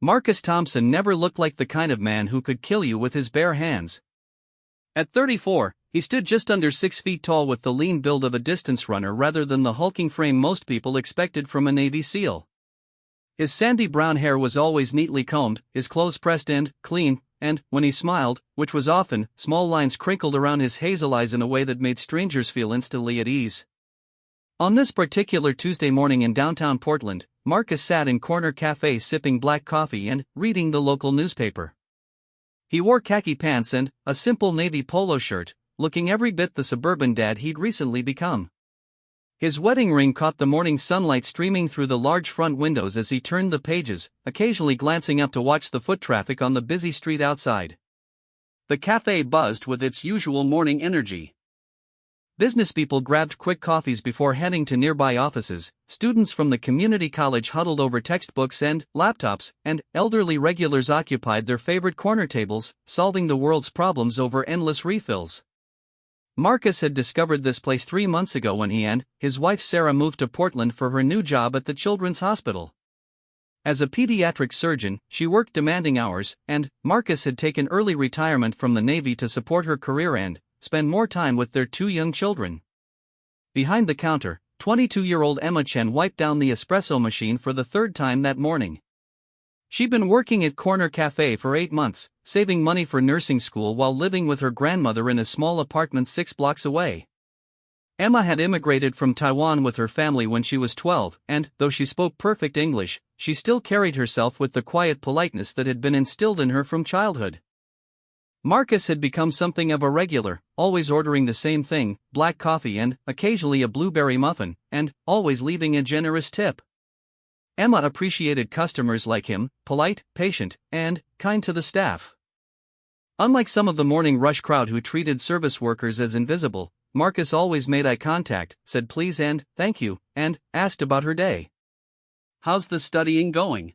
Marcus Thompson never looked like the kind of man who could kill you with his bare hands. At 34, he stood just under 6 feet tall with the lean build of a distance runner rather than the hulking frame most people expected from a Navy SEAL. His sandy brown hair was always neatly combed, his clothes pressed and clean, and, when he smiled, which was often, small lines crinkled around his hazel eyes in a way that made strangers feel instantly at ease. On this particular Tuesday morning in downtown Portland, Marcus sat in corner cafe sipping black coffee and reading the local newspaper. He wore khaki pants and a simple navy polo shirt, looking every bit the suburban dad he'd recently become. His wedding ring caught the morning sunlight streaming through the large front windows as he turned the pages, occasionally glancing up to watch the foot traffic on the busy street outside. The cafe buzzed with its usual morning energy. Businesspeople grabbed quick coffees before heading to nearby offices, students from the community college huddled over textbooks and laptops, and elderly regulars occupied their favorite corner tables, solving the world's problems over endless refills. Marcus had discovered this place 3 months ago when he and his wife Sarah moved to Portland for her new job at the Children's Hospital. As a pediatric surgeon, she worked demanding hours, and Marcus had taken early retirement from the Navy to support her career and spend more time with their 2 young children. Behind the counter, 22-year-old Emma Chen wiped down the espresso machine for the 3rd time that morning. She'd been working at Corner Cafe for 8 months, saving money for nursing school while living with her grandmother in a small apartment 6 blocks away. Emma had immigrated from Taiwan with her family when she was 12, and, though she spoke perfect English, she still carried herself with the quiet politeness that had been instilled in her from childhood. Marcus had become something of a regular, always ordering the same thing, black coffee and, occasionally a blueberry muffin, and always leaving a generous tip. Emma appreciated customers like him, polite, patient, and kind to the staff. Unlike some of the morning rush crowd who treated service workers as invisible, Marcus always made eye contact, said please and thank you, and asked about her day. "How's the studying going?"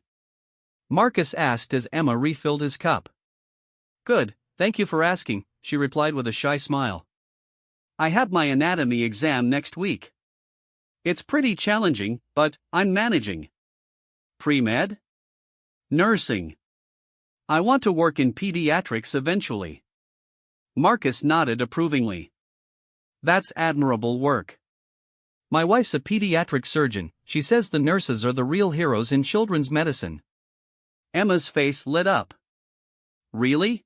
Marcus asked as Emma refilled his cup. "Good, thank you for asking," she replied with a shy smile. "I have my anatomy exam next week. It's pretty challenging, but I'm managing." "Pre-med?" "Nursing. I want to work in pediatrics eventually." Marcus nodded approvingly. "That's admirable work. My wife's a pediatric surgeon. She says the nurses are the real heroes in children's medicine." Emma's face lit up. "Really?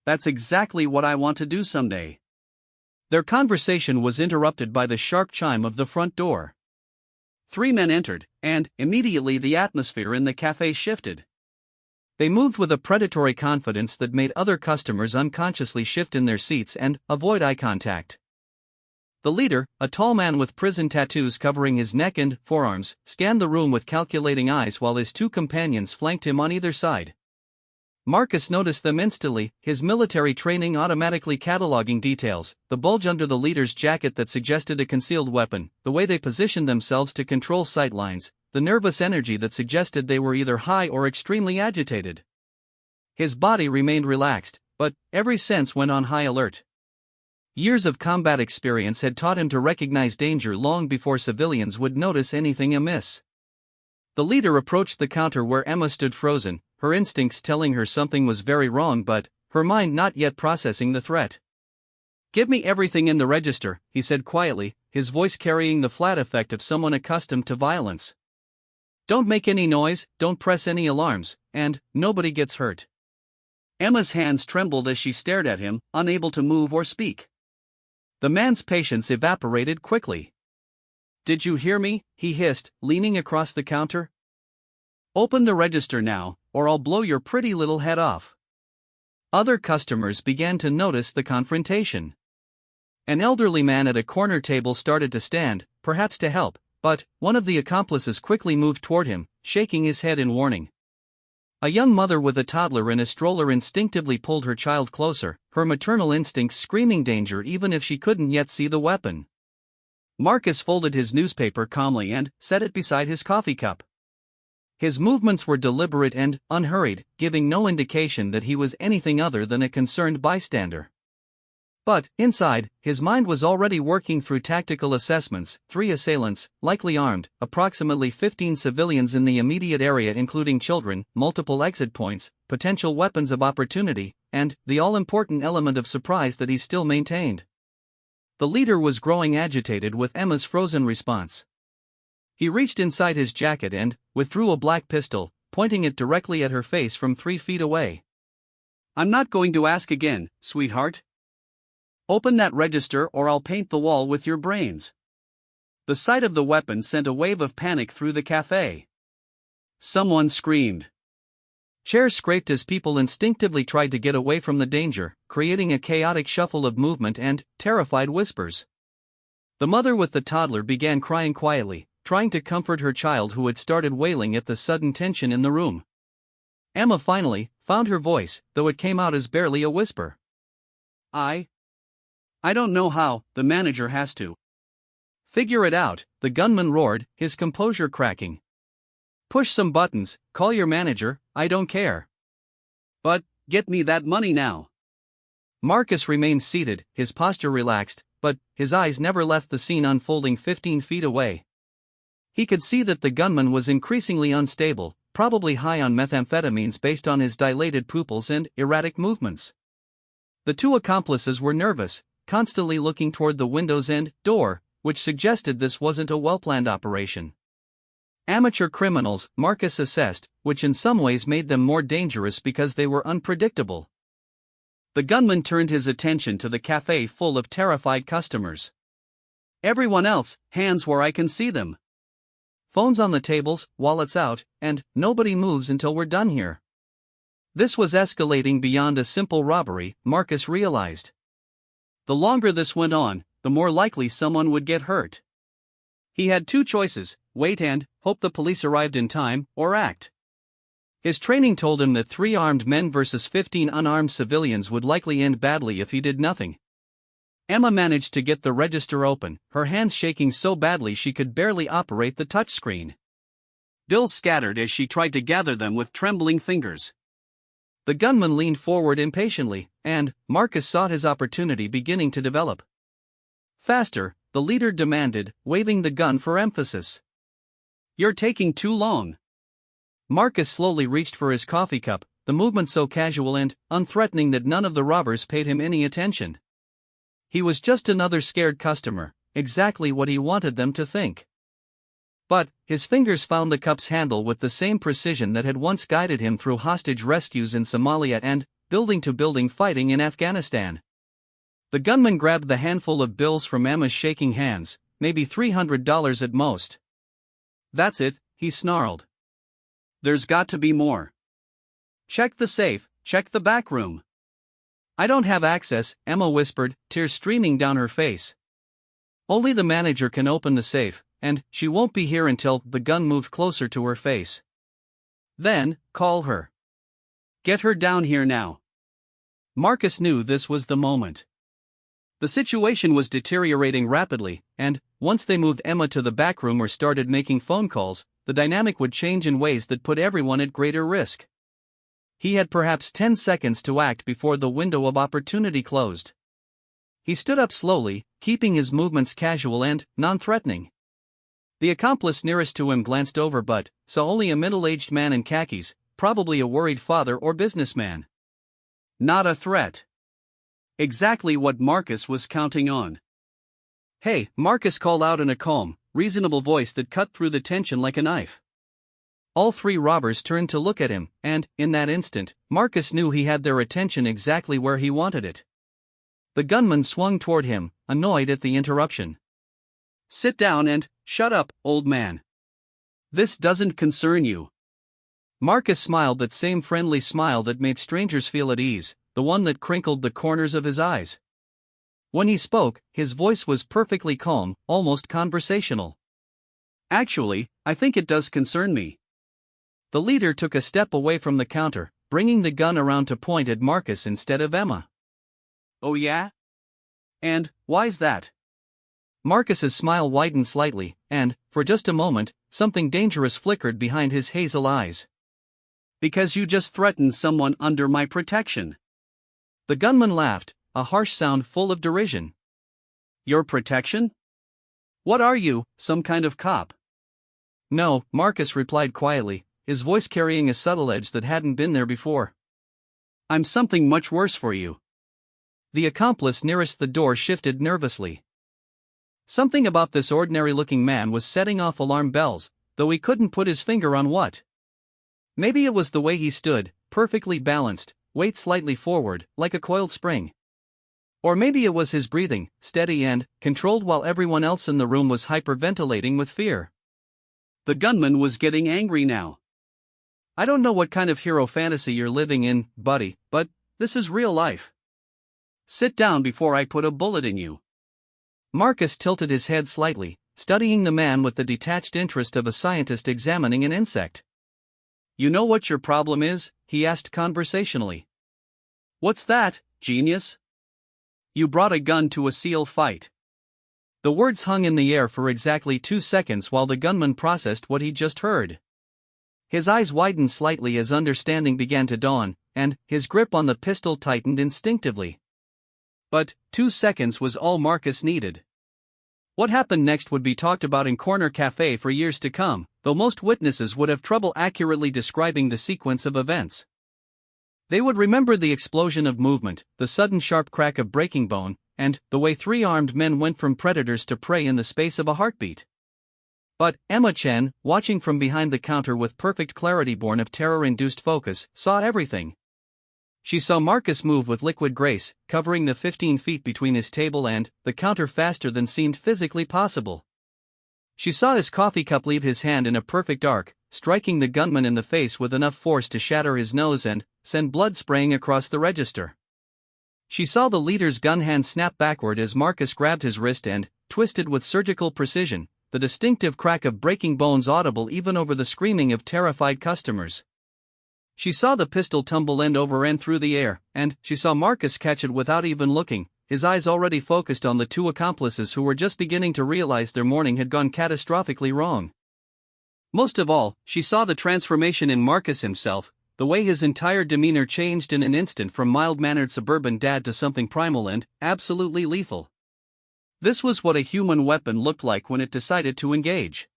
That's exactly what I want to do someday." Their conversation was interrupted by the sharp chime of the front door. 3 men entered, and immediately the atmosphere in the cafe shifted. They moved with a predatory confidence that made other customers unconsciously shift in their seats and avoid eye contact. The leader, a tall man with prison tattoos covering his neck and forearms, scanned the room with calculating eyes while his 2 companions flanked him on either side. Marcus noticed them instantly, his military training automatically cataloging details, the bulge under the leader's jacket that suggested a concealed weapon, the way they positioned themselves to control sight lines, the nervous energy that suggested they were either high or extremely agitated. His body remained relaxed, but every sense went on high alert. Years of combat experience had taught him to recognize danger long before civilians would notice anything amiss. The leader approached the counter where Emma stood frozen, her instincts telling her something was very wrong but her mind not yet processing the threat. "Give me everything in the register," he said quietly, his voice carrying the flat effect of someone accustomed to violence. "Don't make any noise, don't press any alarms, and nobody gets hurt." Emma's hands trembled as she stared at him, unable to move or speak. The man's patience evaporated quickly. "Did you hear me?" he hissed, leaning across the counter. "Open the register now, or I'll blow your pretty little head off." Other customers began to notice the confrontation. An elderly man at a corner table started to stand, perhaps to help, but one of the accomplices quickly moved toward him, shaking his head in warning. A young mother with a toddler in a stroller instinctively pulled her child closer, her maternal instincts screaming danger even if she couldn't yet see the weapon. Marcus folded his newspaper calmly and set it beside his coffee cup. His movements were deliberate and unhurried, giving no indication that he was anything other than a concerned bystander. But, inside, his mind was already working through tactical assessments: 3 assailants, likely armed, approximately 15 civilians in the immediate area including children, multiple exit points, potential weapons of opportunity, and the all-important element of surprise that he still maintained. The leader was growing agitated with Emma's frozen response. He reached inside his jacket and withdrew a black pistol, pointing it directly at her face from 3 feet away. "I'm not going to ask again, sweetheart. Open that register or I'll paint the wall with your brains." The sight of the weapon sent a wave of panic through the cafe. Someone screamed. Chairs scraped as people instinctively tried to get away from the danger, creating a chaotic shuffle of movement and terrified whispers. The mother with the toddler began crying quietly, trying to comfort her child who had started wailing at the sudden tension in the room. Emma finally found her voice, though it came out as barely a whisper. I don't know how. The manager has to figure it out," the gunman roared, his composure cracking. "Push some buttons, call your manager, I don't care. But, get me that money now." Marcus remained seated, his posture relaxed, but his eyes never left the scene unfolding 15 feet away. He could see that the gunman was increasingly unstable, probably high on methamphetamines based on his dilated pupils and erratic movements. The 2 accomplices were nervous, constantly looking toward the windows and door, which suggested this wasn't a well-planned operation. Amateur criminals, Marcus assessed, which in some ways made them more dangerous because they were unpredictable. The gunman turned his attention to the cafe full of terrified customers. "Everyone else, hands where I can see them. Phones on the tables, wallets out, and nobody moves until we're done here." This was escalating beyond a simple robbery, Marcus realized. The longer this went on, the more likely someone would get hurt. He had 2 choices: wait and hope the police arrived in time, or act. His training told him that 3 armed men versus 15 unarmed civilians would likely end badly if he did nothing. Emma managed to get the register open, her hands shaking so badly she could barely operate the touchscreen. Bills scattered as she tried to gather them with trembling fingers. The gunman leaned forward impatiently, and Marcus saw his opportunity beginning to develop. "Faster," the leader demanded, waving the gun for emphasis. "You're taking too long." Marcus slowly reached for his coffee cup, the movement so casual and unthreatening that none of the robbers paid him any attention. He was just another scared customer, exactly what he wanted them to think. But his fingers found the cup's handle with the same precision that had once guided him through hostage rescues in Somalia and building-to-building fighting in Afghanistan. The gunman grabbed the handful of bills from Emma's shaking hands, maybe $300 at most. "That's it," he snarled. "There's got to be more. Check the safe, check the back room." "I don't have access," Emma whispered, tears streaming down her face. "Only the manager can open the safe, and she won't be here until..." The gun moved closer to her face. "Then, call her. Get her down here now." Marcus knew this was the moment. The situation was deteriorating rapidly, and once they moved Emma to the back room or started making phone calls, the dynamic would change in ways that put everyone at greater risk. He had perhaps 10 seconds to act before the window of opportunity closed. He stood up slowly, keeping his movements casual and non-threatening. The accomplice nearest to him glanced over but saw only a middle-aged man in khakis, probably a worried father or businessman. Not a threat. Exactly what Marcus was counting on. "Hey," Marcus called out in a calm, reasonable voice that cut through the tension like a knife. All 3 robbers turned to look at him, and, in that instant, Marcus knew he had their attention exactly where he wanted it. The gunman swung toward him, annoyed at the interruption. "Sit down and shut up, old man. This doesn't concern you." Marcus smiled, that same friendly smile that made strangers feel at ease, the one that crinkled the corners of his eyes. When he spoke, his voice was perfectly calm, almost conversational. "Actually, I think it does concern me." The leader took a step away from the counter, bringing the gun around to point at Marcus instead of Emma. "Oh yeah? And why's that?" Marcus's smile widened slightly, and, for just a moment, something dangerous flickered behind his hazel eyes. "Because you just threatened someone under my protection." The gunman laughed, a harsh sound full of derision. Your protection? What are you, some kind of cop? No, Marcus replied quietly, his voice carrying a subtle edge that hadn't been there before. I'm something much worse for you. The accomplice nearest the door shifted nervously. Something about this ordinary-looking man was setting off alarm bells, though he couldn't put his finger on what. Maybe it was the way he stood, perfectly balanced, weight slightly forward, like a coiled spring. Or maybe it was his breathing, steady and controlled while everyone else in the room was hyperventilating with fear. The gunman was getting angry now. I don't know what kind of hero fantasy you're living in, buddy, but this is real life. Sit down before I put a bullet in you. Marcus tilted his head slightly, studying the man with the detached interest of a scientist examining an insect. You know what your problem is? He asked conversationally. What's that, genius? You brought a gun to a SEAL fight. The words hung in the air for exactly 2 seconds while the gunman processed what he'd just heard. His eyes widened slightly as understanding began to dawn, and his grip on the pistol tightened instinctively. But 2 seconds was all Marcus needed. What happened next would be talked about in Corner Cafe for years to come, though most witnesses would have trouble accurately describing the sequence of events. They would remember the explosion of movement, the sudden sharp crack of breaking bone, and the way 3 armed men went from predators to prey in the space of a heartbeat. But Emma Chen, watching from behind the counter with perfect clarity born of terror-induced focus, saw everything. She saw Marcus move with liquid grace, covering the 15 feet between his table and the counter faster than seemed physically possible. She saw his coffee cup leave his hand in a perfect arc, striking the gunman in the face with enough force to shatter his nose and send blood spraying across the register. She saw the leader's gun hand snap backward as Marcus grabbed his wrist and twisted with surgical precision, the distinctive crack of breaking bones audible even over the screaming of terrified customers. She saw the pistol tumble end over end through the air, and she saw Marcus catch it without even looking, his eyes already focused on the 2 accomplices who were just beginning to realize their morning had gone catastrophically wrong. Most of all, she saw the transformation in Marcus himself, the way his entire demeanor changed in an instant from mild-mannered suburban dad to something primal and absolutely lethal. This was what a human weapon looked like when it decided to engage.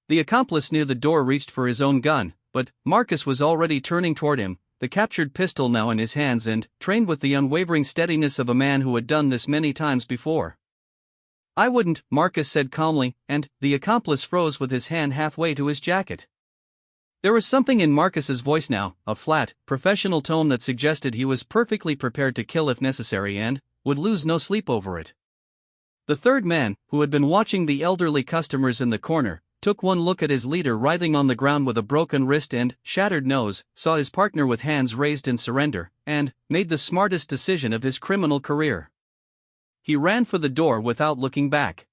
The accomplice near the door reached for his own gun, but Marcus was already turning toward him, the captured pistol now in his hands and trained with the unwavering steadiness of a man who had done this many times before. I wouldn't, Marcus said calmly, and the accomplice froze with his hand halfway to his jacket. There was something in Marcus's voice now, a flat, professional tone that suggested he was perfectly prepared to kill if necessary and would lose no sleep over it. The third man, who had been watching the elderly customers in the corner, took one look at his leader writhing on the ground with a broken wrist and shattered nose, saw his partner with hands raised in surrender, and made the smartest decision of his criminal career. He ran for the door without looking back.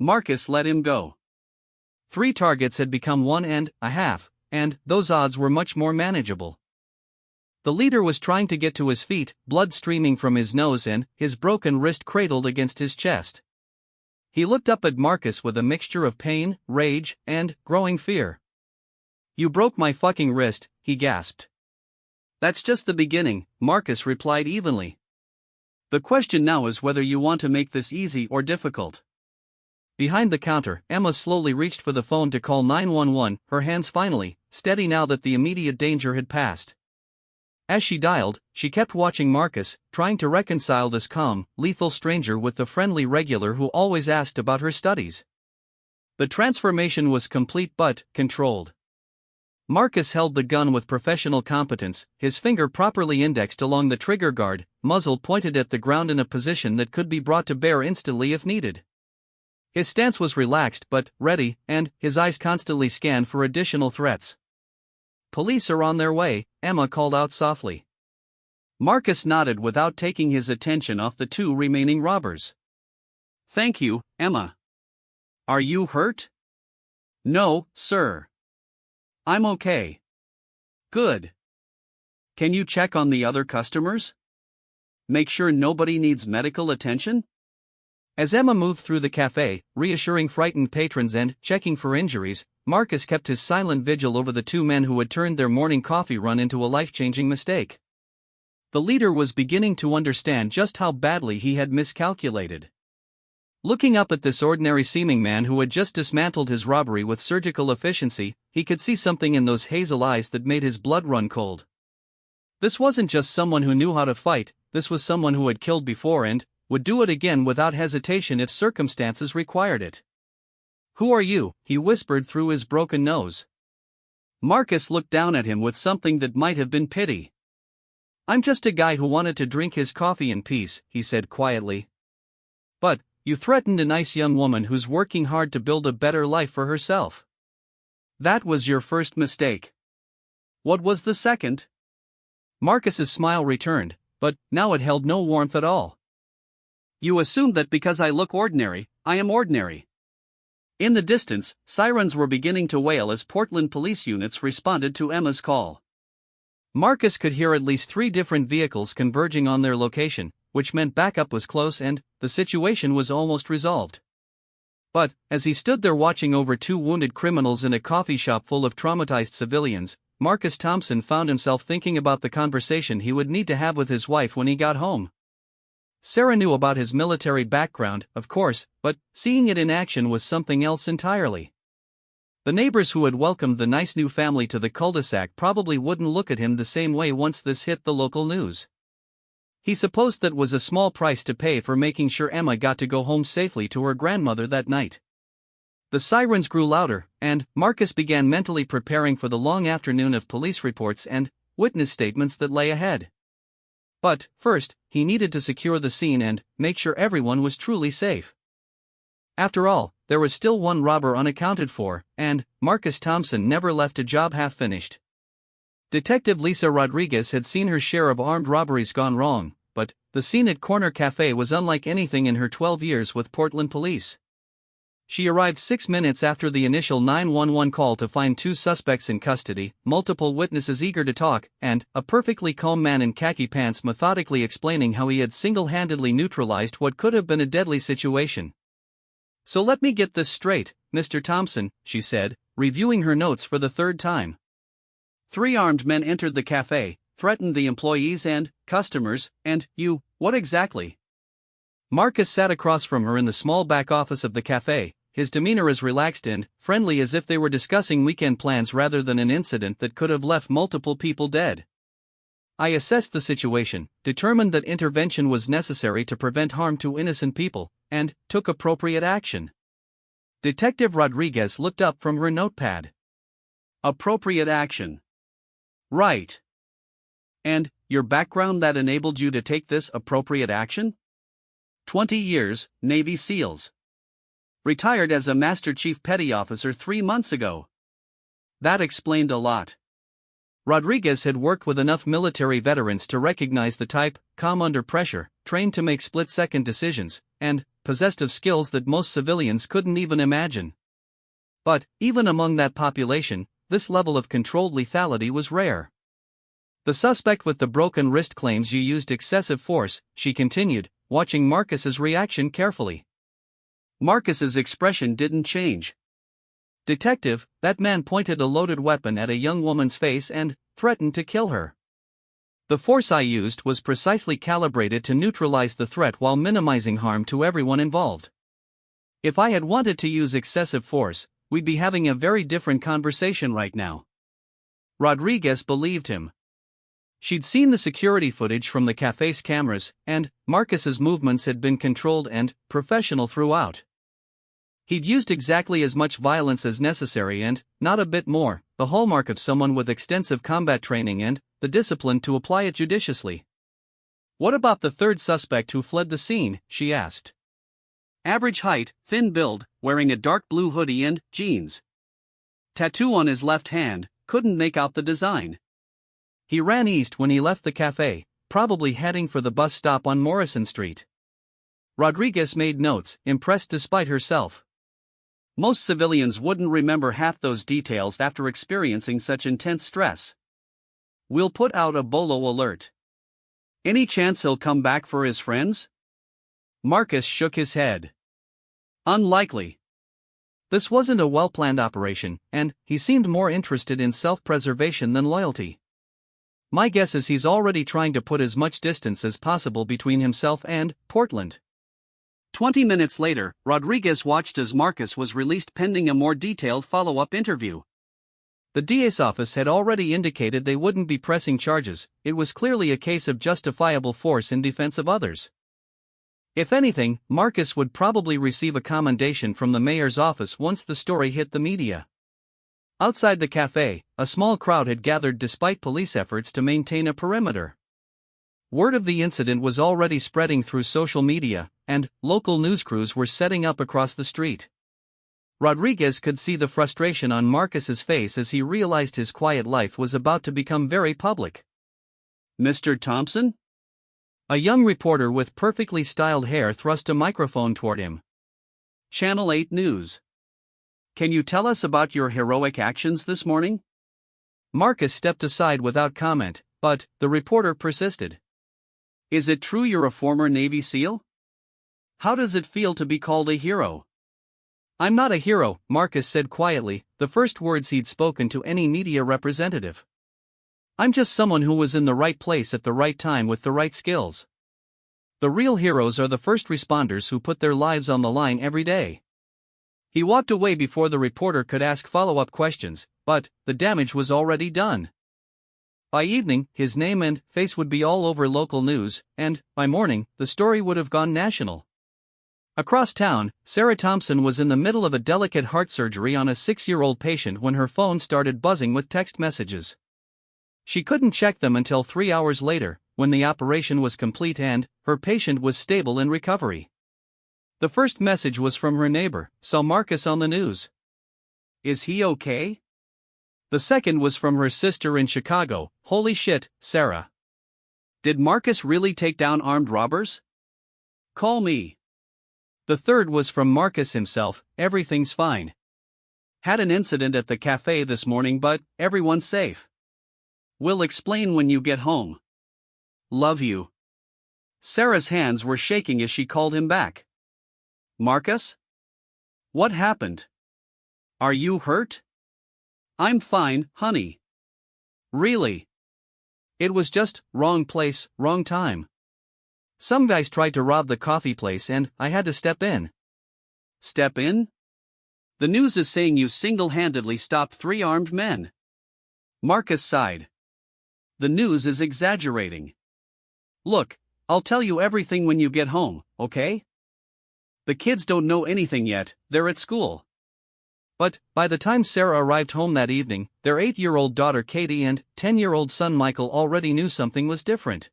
Marcus let him go. 3 targets had become 1.5, and those odds were much more manageable. The leader was trying to get to his feet, blood streaming from his nose and his broken wrist cradled against his chest. He looked up at Marcus with a mixture of pain, rage, and growing fear. You broke my fucking wrist, he gasped. That's just the beginning, Marcus replied evenly. The question now is whether you want to make this easy or difficult. Behind the counter, Emma slowly reached for the phone to call 911, her hands finally steady now that the immediate danger had passed. As she dialed, she kept watching Marcus, trying to reconcile this calm, lethal stranger with the friendly regular who always asked about her studies. The transformation was complete but controlled. Marcus held the gun with professional competence, his finger properly indexed along the trigger guard, muzzle pointed at the ground in a position that could be brought to bear instantly if needed. His stance was relaxed but ready, and his eyes constantly scanned for additional threats. Police are on their way, Emma called out softly. Marcus nodded without taking his attention off the 2 remaining robbers. Thank you, Emma. Are you hurt? No, sir. I'm okay. Good. Can you check on the other customers? Make sure nobody needs medical attention? As Emma moved through the cafe, reassuring frightened patrons and checking for injuries, Marcus kept his silent vigil over the 2 men who had turned their morning coffee run into a life-changing mistake. The leader was beginning to understand just how badly he had miscalculated. Looking up at this ordinary-seeming man who had just dismantled his robbery with surgical efficiency, he could see something in those hazel eyes that made his blood run cold. This wasn't just someone who knew how to fight, this was someone who had killed before and would do it again without hesitation if circumstances required it. "Who are you?" he whispered through his broken nose. Marcus looked down at him with something that might have been pity. "I'm just a guy who wanted to drink his coffee in peace," he said quietly. "But you threatened a nice young woman who's working hard to build a better life for herself. That was your first mistake. What was the second?" Marcus's smile returned, but now it held no warmth at all. "You assumed that because I look ordinary, I am ordinary." In the distance, sirens were beginning to wail as Portland police units responded to Emma's call. Marcus could hear at least 3 different vehicles converging on their location, which meant backup was close and the situation was almost resolved. But, as he stood there watching over 2 wounded criminals in a coffee shop full of traumatized civilians, Marcus Thompson found himself thinking about the conversation he would need to have with his wife when he got home. Sarah knew about his military background, of course, but seeing it in action was something else entirely. The neighbors who had welcomed the nice new family to the cul-de-sac probably wouldn't look at him the same way once this hit the local news. He supposed that was a small price to pay for making sure Emma got to go home safely to her grandmother that night. The sirens grew louder, and Marcus began mentally preparing for the long afternoon of police reports and witness statements that lay ahead. But, first, he needed to secure the scene and make sure everyone was truly safe. After all, there was still one robber unaccounted for, and Marcus Thompson never left a job half-finished. Detective Lisa Rodriguez had seen her share of armed robberies gone wrong, but the scene at Corner Cafe was unlike anything in her 12 years with Portland police. She arrived 6 minutes after the initial 911 call to find 2 suspects in custody, multiple witnesses eager to talk, and a perfectly calm man in khaki pants methodically explaining how he had single-handedly neutralized what could have been a deadly situation. "So let me get this straight, Mr. Thompson," she said, reviewing her notes for the 3rd time. 3 armed men entered the cafe, threatened the employees and customers, and what exactly?" Marcus sat across from her in the small back office of the cafe, his demeanor as relaxed and friendly as if they were discussing weekend plans rather than an incident that could have left multiple people dead. "I assessed the situation, determined that intervention was necessary to prevent harm to innocent people, and took appropriate action." Detective Rodriguez looked up from her notepad. "Appropriate action. Right. And your background that enabled you to take this appropriate action?" 20 years, Navy SEALs. Retired as a Master Chief Petty Officer 3 months ago. That explained a lot. Rodriguez had worked with enough military veterans to recognize the type, calm under pressure, trained to make split-second decisions, and possessed of skills that most civilians couldn't even imagine. But, even among that population, this level of controlled lethality was rare. "The suspect with the broken wrist claims you used excessive force," she continued, watching Marcus's reaction carefully. Marcus's expression didn't change. "Detective, that man pointed a loaded weapon at a young woman's face and threatened to kill her. The force I used was precisely calibrated to neutralize the threat while minimizing harm to everyone involved. If I had wanted to use excessive force, we'd be having a very different conversation right now." Rodriguez believed him. She'd seen the security footage from the cafe's cameras, and Marcus's movements had been controlled and professional throughout. He'd used exactly as much violence as necessary and not a bit more, the hallmark of someone with extensive combat training and the discipline to apply it judiciously. "What about the 3rd suspect who fled the scene?" she asked. "Average height, thin build, wearing a dark blue hoodie and jeans. Tattoo on his left hand, couldn't make out the design. He ran east when he left the cafe, probably heading for the bus stop on Morrison Street." Rodriguez made notes, impressed despite herself. Most civilians wouldn't remember half those details after experiencing such intense stress. "We'll put out a bolo alert. Any chance he'll come back for his friends?" Marcus shook his head. "Unlikely. This wasn't a well-planned operation, and he seemed more interested in self-preservation than loyalty. My guess is he's already trying to put as much distance as possible between himself and Portland. 20 minutes later, Rodriguez watched as Marcus was released pending a more detailed follow-up interview. The DA's office had already indicated they wouldn't be pressing charges. It was clearly a case of justifiable force in defense of others. If anything, Marcus would probably receive a commendation from the mayor's office once the story hit the media. Outside the cafe, a small crowd had gathered despite police efforts to maintain a perimeter. Word of the incident was already spreading through social media, and local news crews were setting up across the street. Rodriguez could see the frustration on Marcus's face as he realized his quiet life was about to become very public. "Mr. Thompson?" A young reporter with perfectly styled hair thrust a microphone toward him. "Channel 8 News. Can you tell us about your heroic actions this morning?" Marcus stepped aside without comment, but the reporter persisted. "Is it true you're a former Navy SEAL? How does it feel to be called a hero?" "I'm not a hero," Marcus said quietly, the first words he'd spoken to any media representative. "I'm just someone who was in the right place at the right time with the right skills. The real heroes are the first responders who put their lives on the line every day." He walked away before the reporter could ask follow-up questions, but the damage was already done. By evening, his name and face would be all over local news, and, by morning, the story would have gone national. Across town, Sarah Thompson was in the middle of a delicate heart surgery on a 6-year-old patient when her phone started buzzing with text messages. She couldn't check them until 3 hours later, when the operation was complete and her patient was stable in recovery. The first message was from her neighbor, "Saw Marcus on the news. Is he okay?" The second was from her sister in Chicago, "Holy shit, Sarah. Did Marcus really take down armed robbers? Call me." The third was from Marcus himself, "Everything's fine. Had an incident at the cafe this morning but everyone's safe. Will explain when you get home. Love you." Sarah's hands were shaking as she called him back. "Marcus? What happened? Are you hurt?" "I'm fine, honey." "Really? It was just wrong place, wrong time. Some guys tried to rob the coffee place and I had to step in." "Step in? The news is saying you single-handedly stopped 3 armed men." Marcus sighed. "The news is exaggerating. Look, I'll tell you everything when you get home, okay? The kids don't know anything yet, they're at school." But, by the time Sarah arrived home that evening, their 8-year-old daughter Katie and 10-year-old son Michael already knew something was different.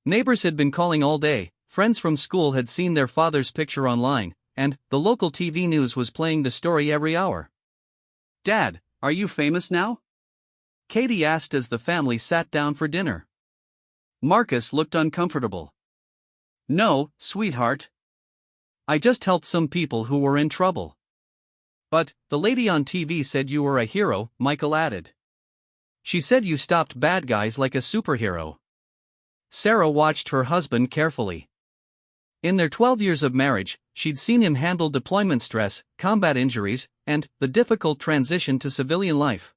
Neighbors had been calling all day, friends from school had seen their father's picture online, and the local TV news was playing the story every hour. "Dad, are you famous now?" Katie asked as the family sat down for dinner. Marcus looked uncomfortable. "No, sweetheart. I just helped some people who were in trouble." "But, the lady on TV said you were a hero," Michael added. "She said you stopped bad guys like a superhero." Sarah watched her husband carefully. In their 12 years of marriage, she'd seen him handle deployment stress, combat injuries, and the difficult transition to civilian life.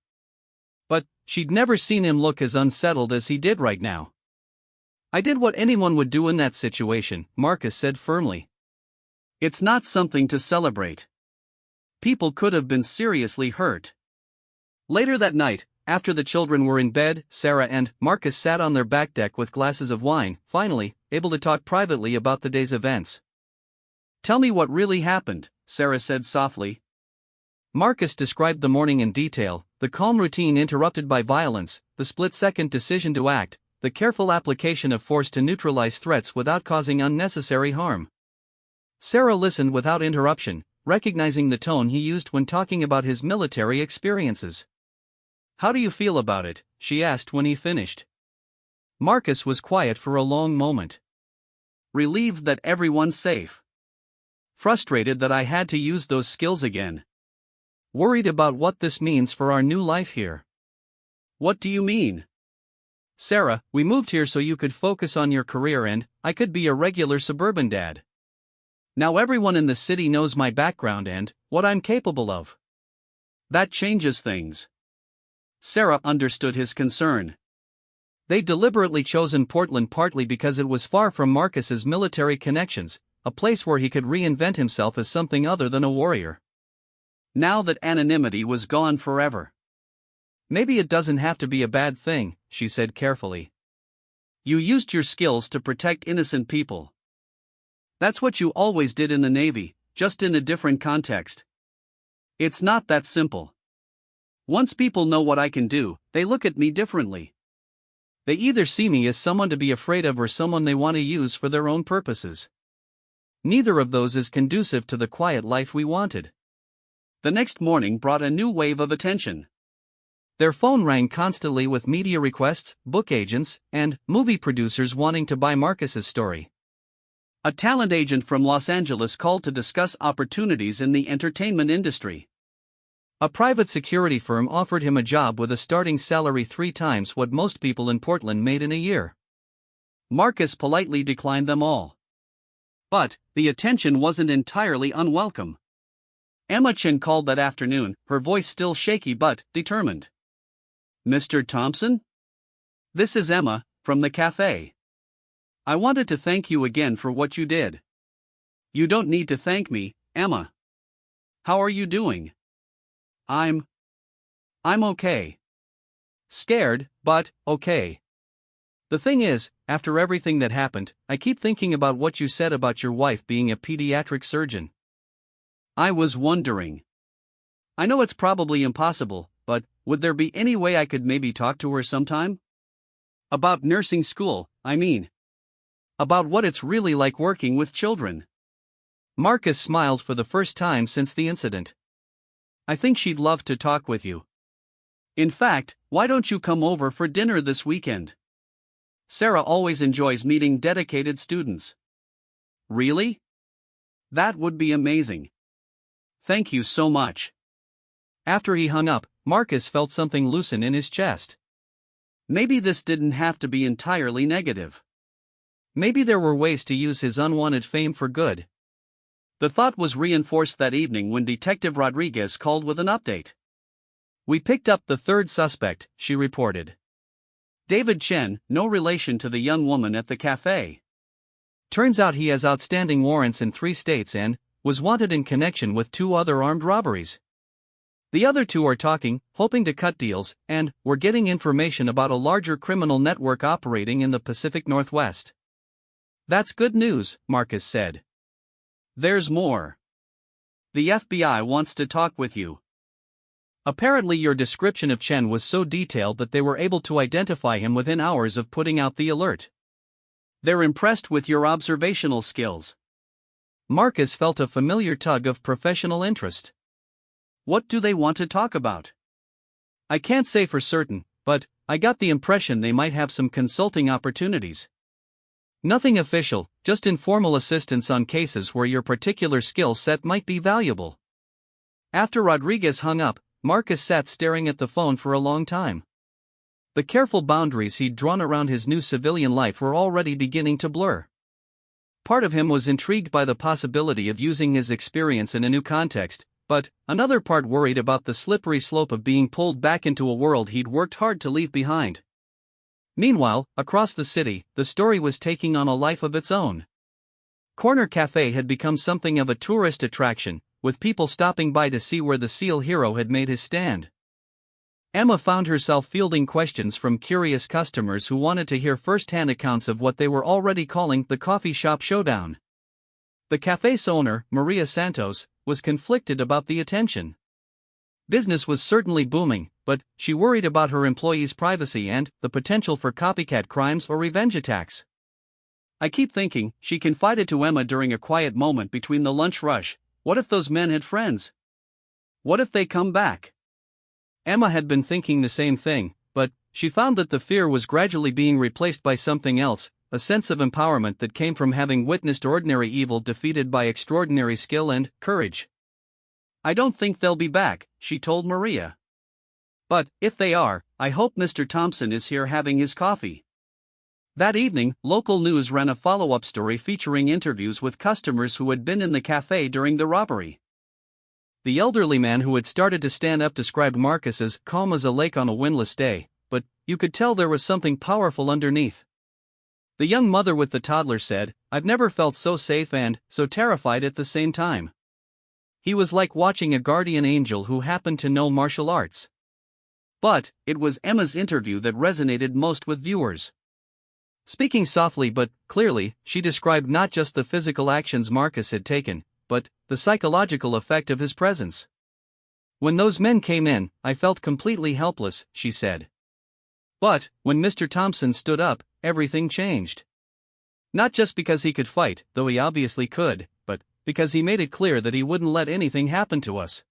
But, she'd never seen him look as unsettled as he did right now. "I did what anyone would do in that situation," Marcus said firmly. "It's not something to celebrate. People could have been seriously hurt." Later that night, after the children were in bed, Sarah and Marcus sat on their back deck with glasses of wine, finally, able to talk privately about the day's events. "Tell me what really happened," Sarah said softly. Marcus described the morning in detail, the calm routine interrupted by violence, the split-second decision to act, the careful application of force to neutralize threats without causing unnecessary harm. Sarah listened without interruption, recognizing the tone he used when talking about his military experiences. "How do you feel about it?" she asked when he finished. Marcus was quiet for a long moment. "Relieved that everyone's safe. Frustrated that I had to use those skills again. Worried about what this means for our new life here." "What do you mean?" "Sarah, we moved here so you could focus on your career and I could be a regular suburban dad. Now everyone in the city knows my background and what I'm capable of. That changes things." Sarah understood his concern. They'd deliberately chosen Portland partly because it was far from Marcus's military connections, a place where he could reinvent himself as something other than a warrior. Now that anonymity was gone forever. Maybe it doesn't have to be a bad thing, she said carefully. You used your skills to protect innocent people. That's what you always did in the Navy, just in a different context. It's not that simple. Once people know what I can do, they look at me differently. They either see me as someone to be afraid of or someone they want to use for their own purposes. Neither of those is conducive to the quiet life we wanted. The next morning brought a new wave of attention. Their phone rang constantly with media requests, book agents, and movie producers wanting to buy Marcus's story. A talent agent from Los Angeles called to discuss opportunities in the entertainment industry. A private security firm offered him a job with a starting salary 3 times what most people in Portland made in a year. Marcus politely declined them all. But the attention wasn't entirely unwelcome. Emma Chen called that afternoon, her voice still shaky but determined. Mr. Thompson? This is Emma, from the cafe. I wanted to thank you again for what you did. You don't need to thank me, Emma. How are you doing? I'm okay. Scared, but okay. The thing is, after everything that happened, I keep thinking about what you said about your wife being a pediatric surgeon. I was wondering. I know it's probably impossible, but would there be any way I could maybe talk to her sometime? About nursing school, I mean. About what it's really like working with children. Marcus smiled for the first time since the incident. I think she'd love to talk with you. In fact, why don't you come over for dinner this weekend? Sarah always enjoys meeting dedicated students. Really? That would be amazing. Thank you so much. After he hung up, Marcus felt something loosen in his chest. Maybe this didn't have to be entirely negative. Maybe there were ways to use his unwanted fame for good. The thought was reinforced that evening when Detective Rodriguez called with an update. We picked up the 3rd suspect, she reported. David Chen, no relation to the young woman at the cafe. Turns out he has outstanding warrants in 3 states and was wanted in connection with 2 other armed robberies. The other 2 are talking, hoping to cut deals, and we're getting information about a larger criminal network operating in the Pacific Northwest. That's good news, Marcus said. There's more. The FBI wants to talk with you. Apparently your description of Chen was so detailed that they were able to identify him within hours of putting out the alert. They're impressed with your observational skills. Marcus felt a familiar tug of professional interest. What do they want to talk about? I can't say for certain, but I got the impression they might have some consulting opportunities. Nothing official, just informal assistance on cases where your particular skill set might be valuable. After Rodriguez hung up, Marcus sat staring at the phone for a long time. The careful boundaries he'd drawn around his new civilian life were already beginning to blur. Part of him was intrigued by the possibility of using his experience in a new context, but another part worried about the slippery slope of being pulled back into a world he'd worked hard to leave behind. Meanwhile, across the city, the story was taking on a life of its own. Corner Cafe had become something of a tourist attraction, with people stopping by to see where the SEAL hero had made his stand. Emma found herself fielding questions from curious customers who wanted to hear first-hand accounts of what they were already calling the coffee shop showdown. The cafe's owner, Maria Santos, was conflicted about the attention. Business was certainly booming, but she worried about her employees' privacy and the potential for copycat crimes or revenge attacks. I keep thinking, she confided to Emma during a quiet moment between the lunch rush, what if those men had friends? What if they come back? Emma had been thinking the same thing, but she found that the fear was gradually being replaced by something else, a sense of empowerment that came from having witnessed ordinary evil defeated by extraordinary skill and courage. I don't think they'll be back, she told Maria. But, if they are, I hope Mr. Thompson is here having his coffee. That evening, local news ran a follow-up story featuring interviews with customers who had been in the cafe during the robbery. The elderly man who had started to stand up described Marcus as calm as a lake on a windless day, but you could tell there was something powerful underneath. The young mother with the toddler said, "I've never felt so safe and so terrified at the same time." He was like watching a guardian angel who happened to know martial arts. But it was Emma's interview that resonated most with viewers. Speaking softly but clearly, she described not just the physical actions Marcus had taken, but the psychological effect of his presence. "When those men came in, I felt completely helpless," she said. "But when Mr. Thompson stood up, everything changed. Not just because he could fight, though he obviously could, but because he made it clear that he wouldn't let anything happen to us.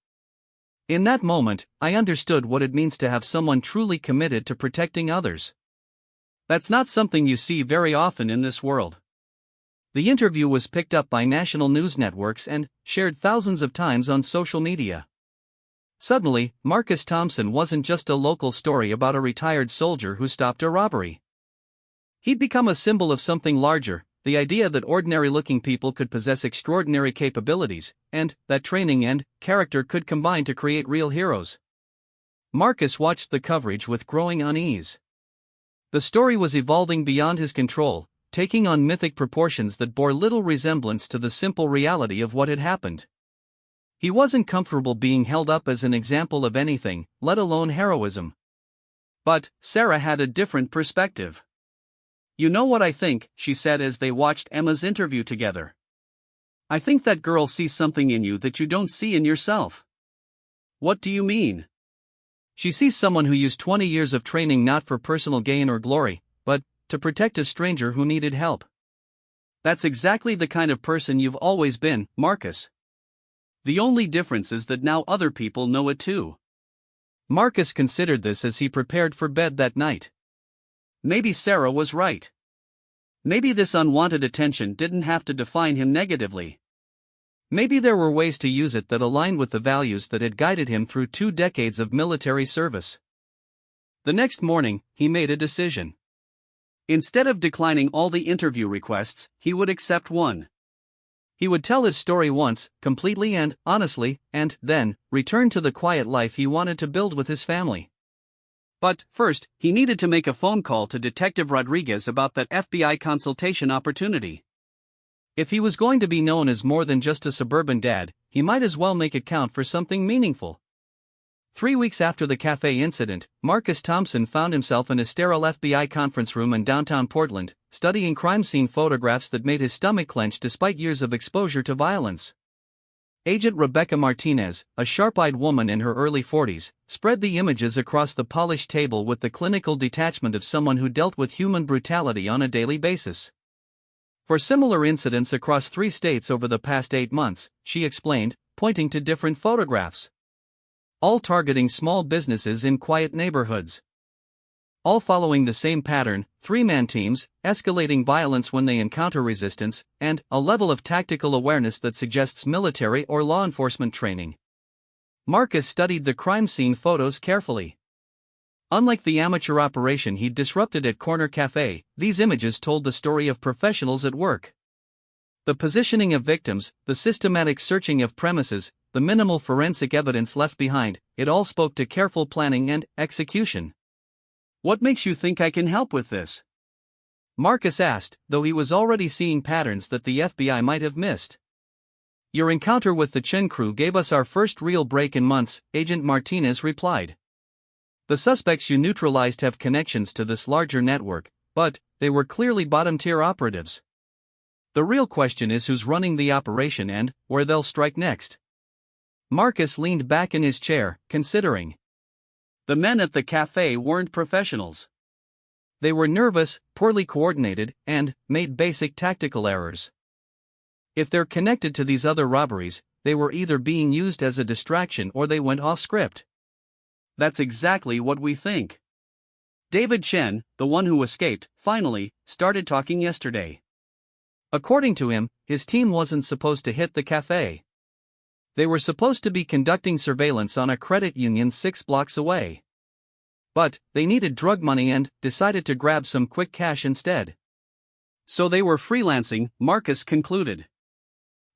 In that moment, I understood what it means to have someone truly committed to protecting others. That's not something you see very often in this world." The interview was picked up by national news networks and shared thousands of times on social media. Suddenly, Marcus Thompson wasn't just a local story about a retired soldier who stopped a robbery. He'd become a symbol of something larger, the idea that ordinary-looking people could possess extraordinary capabilities, and that training and character could combine to create real heroes. Marcus watched the coverage with growing unease. The story was evolving beyond his control, taking on mythic proportions that bore little resemblance to the simple reality of what had happened. He wasn't comfortable being held up as an example of anything, let alone heroism. But Sarah had a different perspective. "You know what I think," she said as they watched Emma's interview together. "I think that girl sees something in you that you don't see in yourself." "What do you mean?" "She sees someone who used 20 years of training not for personal gain or glory, but to protect a stranger who needed help." "That's exactly the kind of person you've always been, Marcus. The only difference is that now other people know it too." Marcus considered this as he prepared for bed that night. Maybe Sarah was right. Maybe this unwanted attention didn't have to define him negatively. Maybe there were ways to use it that aligned with the values that had guided him through 2 decades of military service. The next morning, he made a decision. Instead of declining all the interview requests, he would accept one. He would tell his story once, completely and honestly, and then return to the quiet life he wanted to build with his family. But first, he needed to make a phone call to Detective Rodriguez about that FBI consultation opportunity. If he was going to be known as more than just a suburban dad, he might as well make it count for something meaningful. 3 weeks after the cafe incident, Marcus Thompson found himself in a sterile FBI conference room in downtown Portland, studying crime scene photographs that made his stomach clench despite years of exposure to violence. Agent Rebecca Martinez, a sharp-eyed woman in her early 40s, spread the images across the polished table with the clinical detachment of someone who dealt with human brutality on a daily basis. "For similar incidents across 3 states over the past 8 months, she explained, pointing to different photographs. All targeting small businesses in quiet neighborhoods. All following the same pattern, 3-man teams, escalating violence when they encounter resistance, and a level of tactical awareness that suggests military or law enforcement training." Marcus studied the crime scene photos carefully. Unlike the amateur operation he'd disrupted at Corner Cafe, these images told the story of professionals at work. The positioning of victims, the systematic searching of premises, the minimal forensic evidence left behind, it all spoke to careful planning and execution. "What makes you think I can help with this?" Marcus asked, though he was already seeing patterns that the FBI might have missed. "Your encounter with the Chen crew gave us our first real break in months," Agent Martinez replied. "The suspects you neutralized have connections to this larger network, but they were clearly bottom-tier operatives. The real question is who's running the operation and where they'll strike next." Marcus leaned back in his chair, considering. The men at the cafe weren't professionals. They were nervous, poorly coordinated, and made basic tactical errors. If they're connected to these other robberies, they were either being used as a distraction or they went off script. "That's exactly what we think. David Chen, the one who escaped, finally started talking yesterday. According to him, his team wasn't supposed to hit the cafe. They were supposed to be conducting surveillance on a credit union 6 blocks away. But they needed drug money and decided to grab some quick cash instead. So they were freelancing," Marcus concluded.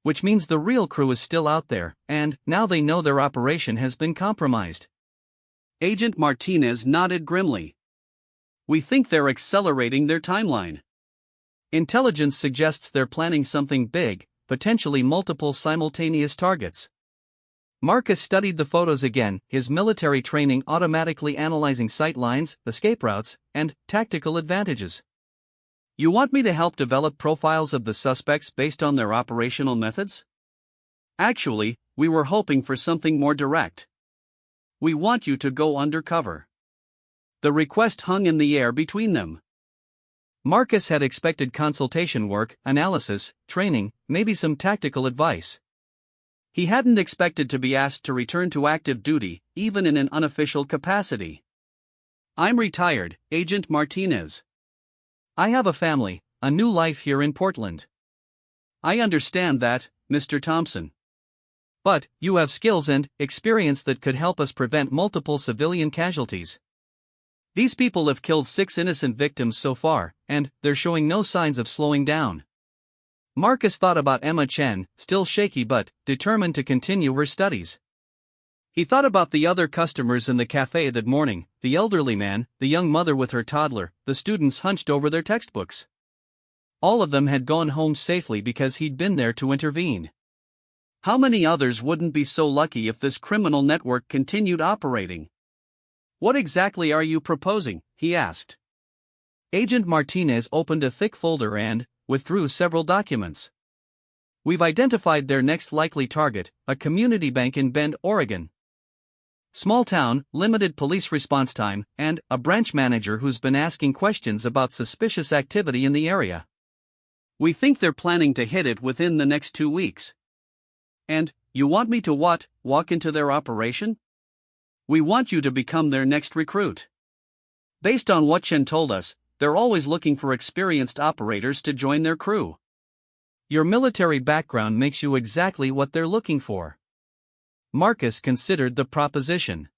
"Which means the real crew is still out there, and now they know their operation has been compromised." Agent Martinez nodded grimly. We think they're accelerating their timeline. Intelligence suggests they're planning something big, potentially multiple simultaneous targets. Marcus studied the photos again, his military training automatically analyzing sight lines, escape routes, and tactical advantages. You want me to help develop profiles of the suspects based on their operational methods? Actually, we were hoping for something more direct. We want you to go undercover. The request hung in the air between them. Marcus had expected consultation work, analysis, training, maybe some tactical advice. He hadn't expected to be asked to return to active duty, even in an unofficial capacity. I'm retired, Agent Martinez. I have a family, a new life here in Portland. I understand that, Mr. Thompson. But, you have skills and experience that could help us prevent multiple civilian casualties. These people have killed 6 innocent victims so far, and they're showing no signs of slowing down. Marcus thought about Emma Chen, still shaky but determined to continue her studies. He thought about the other customers in the cafe that morning, the elderly man, the young mother with her toddler, the students hunched over their textbooks. All of them had gone home safely because he'd been there to intervene. How many others wouldn't be so lucky if this criminal network continued operating? What exactly are you proposing? He asked. Agent Martinez opened a thick folder and withdrew several documents. We've identified their next likely target, a community bank in Bend, Oregon. Small town, limited police response time, and a branch manager who's been asking questions about suspicious activity in the area. We think they're planning to hit it within the next 2 weeks. And, you want me to what, walk into their operation? We want you to become their next recruit. Based on what Chen told us, they're always looking for experienced operators to join their crew. Your military background makes you exactly what they're looking for. Marcus considered the proposition.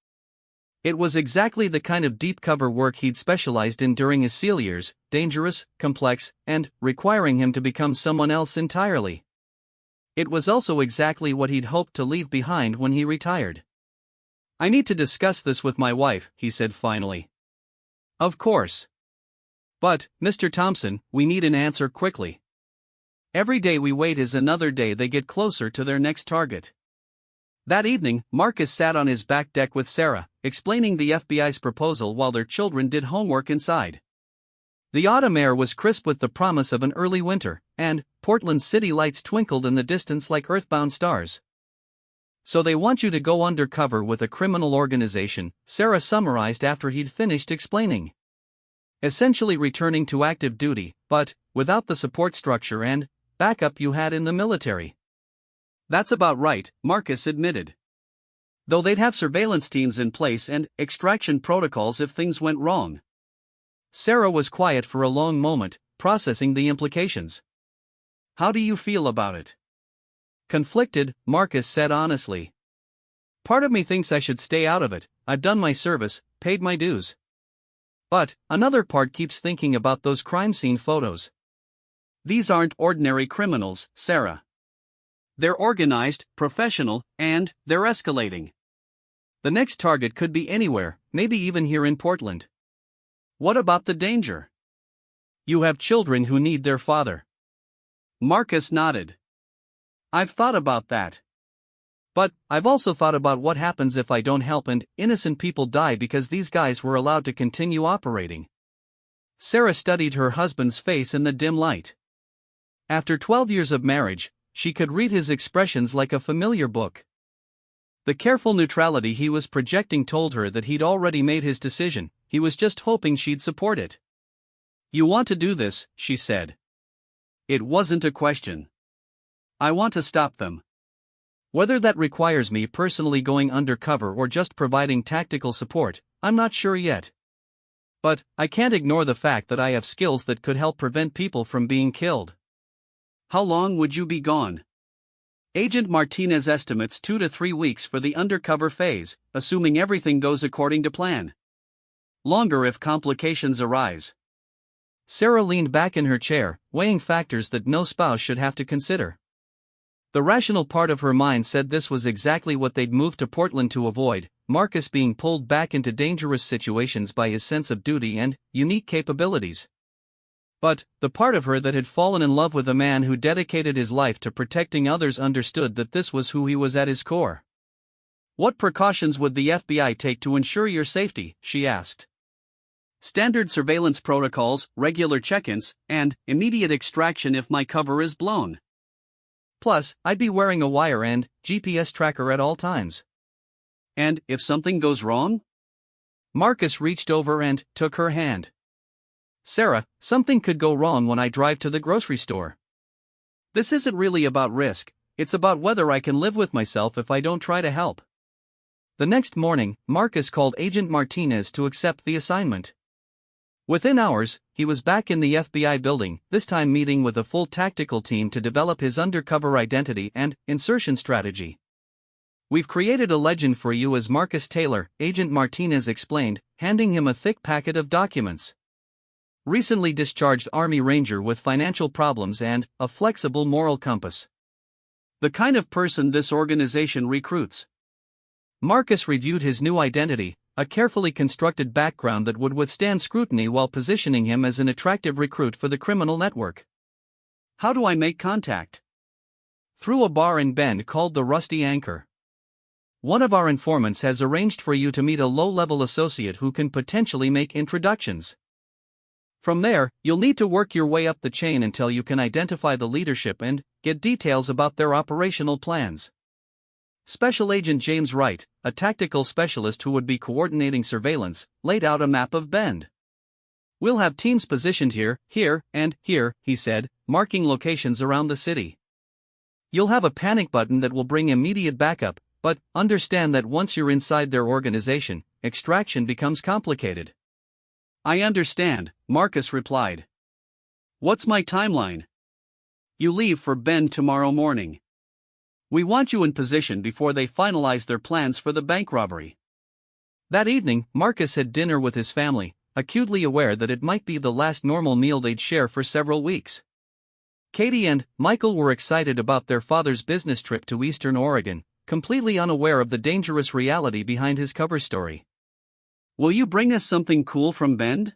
It was exactly the kind of deep cover work he'd specialized in during his SEAL years, dangerous, complex, and requiring him to become someone else entirely. It was also exactly what he'd hoped to leave behind when he retired. I need to discuss this with my wife, he said finally. Of course. But, Mr. Thompson, we need an answer quickly. Every day we wait is another day they get closer to their next target. That evening, Marcus sat on his back deck with Sarah, explaining the FBI's proposal while their children did homework inside. The autumn air was crisp with the promise of an early winter, and Portland's city lights twinkled in the distance like earthbound stars. So they want you to go undercover with a criminal organization, Sarah summarized after he'd finished explaining. Essentially returning to active duty, but without the support structure and backup you had in the military. That's about right, Marcus admitted. Though they'd have surveillance teams in place and extraction protocols if things went wrong. Sarah was quiet for a long moment, processing the implications. How do you feel about it? Conflicted, Marcus said honestly. Part of me thinks I should stay out of it. I've done my service, paid my dues. But another part keeps thinking about those crime scene photos. These aren't ordinary criminals, Sarah. They're organized, professional, and they're escalating. The next target could be anywhere, maybe even here in Portland. What about the danger? You have children who need their father. Marcus nodded. I've thought about that. But I've also thought about what happens if I don't help and innocent people die because these guys were allowed to continue operating. Sarah studied her husband's face in the dim light. After 12 years of marriage, she could read his expressions like a familiar book. The careful neutrality he was projecting told her that he'd already made his decision, he was just hoping she'd support it. You want to do this, she said. It wasn't a question. I want to stop them. Whether that requires me personally going undercover or just providing tactical support, I'm not sure yet. But I can't ignore the fact that I have skills that could help prevent people from being killed. How long would you be gone? Agent Martinez estimates 2 to 3 weeks for the undercover phase, assuming everything goes according to plan. Longer if complications arise. Sarah leaned back in her chair, weighing factors that no spouse should have to consider. The rational part of her mind said this was exactly what they'd moved to Portland to avoid, Marcus being pulled back into dangerous situations by his sense of duty and unique capabilities. But the part of her that had fallen in love with a man who dedicated his life to protecting others understood that this was who he was at his core. "What precautions would the FBI take to ensure your safety?" she asked. "Standard surveillance protocols, regular check-ins, and immediate extraction if my cover is blown. Plus, I'd be wearing a wire and GPS tracker at all times." "And if something goes wrong?" Marcus reached over and took her hand. "Sarah, something could go wrong when I drive to the grocery store. This isn't really about risk, it's about whether I can live with myself if I don't try to help." The next morning, Marcus called Agent Martinez to accept the assignment. Within hours, he was back in the FBI building, this time meeting with a full tactical team to develop his undercover identity and insertion strategy. "We've created a legend for you as Marcus Taylor," Agent Martinez explained, handing him a thick packet of documents. "Recently discharged Army Ranger with financial problems and a flexible moral compass. The kind of person this organization recruits." Marcus reviewed his new identity, a carefully constructed background that would withstand scrutiny while positioning him as an attractive recruit for the criminal network. "How do I make contact?" "Through a bar in Bend called the Rusty Anchor. One of our informants has arranged for you to meet a low-level associate who can potentially make introductions. From there, you'll need to work your way up the chain until you can identify the leadership and get details about their operational plans." Special Agent James Wright, a tactical specialist who would be coordinating surveillance, laid out a map of Bend. "We'll have teams positioned here, here, and here," he said, marking locations around the city. "You'll have a panic button that will bring immediate backup, but understand that once you're inside their organization, extraction becomes complicated." "I understand," Marcus replied. "What's my timeline?" "You leave for Bend tomorrow morning. We want you in position before they finalize their plans for the bank robbery." That evening, Marcus had dinner with his family, acutely aware that it might be the last normal meal they'd share for several weeks. Katie and Michael were excited about their father's business trip to Eastern Oregon, completely unaware of the dangerous reality behind his cover story. "Will you bring us something cool from Bend?"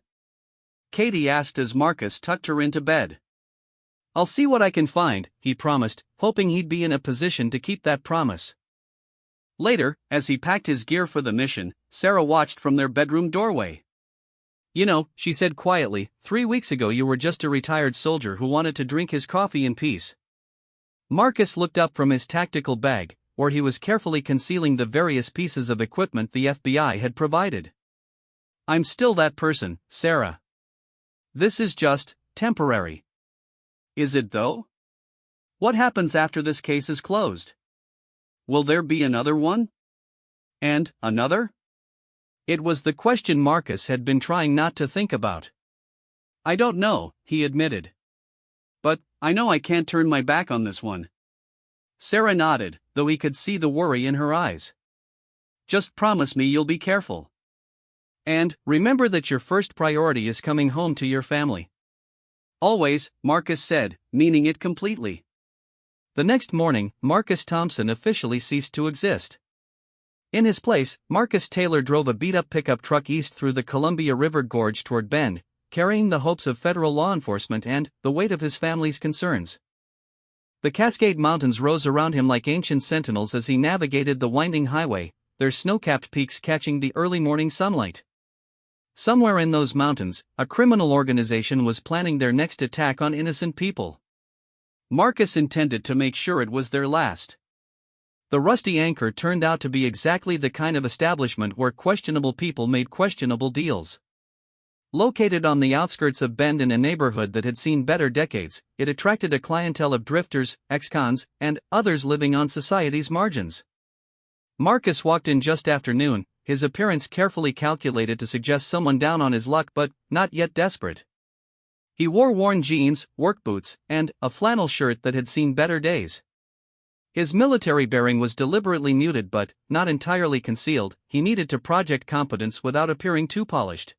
Katie asked as Marcus tucked her into bed. "I'll see what I can find," he promised, hoping he'd be in a position to keep that promise. Later, as he packed his gear for the mission, Sarah watched from their bedroom doorway. "You know," she said quietly, 3 weeks ago you were just a retired soldier who wanted to drink his coffee in peace." Marcus looked up from his tactical bag, where he was carefully concealing the various pieces of equipment the FBI had provided. "I'm still that person, Sarah. This is just temporary." "Is it though? What happens after this case is closed? Will there be another one? And another?" It was the question Marcus had been trying not to think about. "I don't know," he admitted. "But I know I can't turn my back on this one." Sarah nodded, though he could see the worry in her eyes. "Just promise me you'll be careful. And remember that your first priority is coming home to your family." "Always," Marcus said, meaning it completely. The next morning, Marcus Thompson officially ceased to exist. In his place, Marcus Taylor drove a beat-up pickup truck east through the Columbia River Gorge toward Bend, carrying the hopes of federal law enforcement and the weight of his family's concerns. The Cascade Mountains rose around him like ancient sentinels as he navigated the winding highway, their snow-capped peaks catching the early morning sunlight. Somewhere in those mountains, a criminal organization was planning their next attack on innocent people. Marcus intended to make sure it was their last. The Rusty Anchor turned out to be exactly the kind of establishment where questionable people made questionable deals. Located on the outskirts of Bend in a neighborhood that had seen better decades, it attracted a clientele of drifters, ex-cons, and others living on society's margins. Marcus walked in just after noon, his appearance carefully calculated to suggest someone down on his luck but not yet desperate. He wore worn jeans, work boots, and a flannel shirt that had seen better days. His military bearing was deliberately muted but not entirely concealed. He needed to project competence without appearing too polished.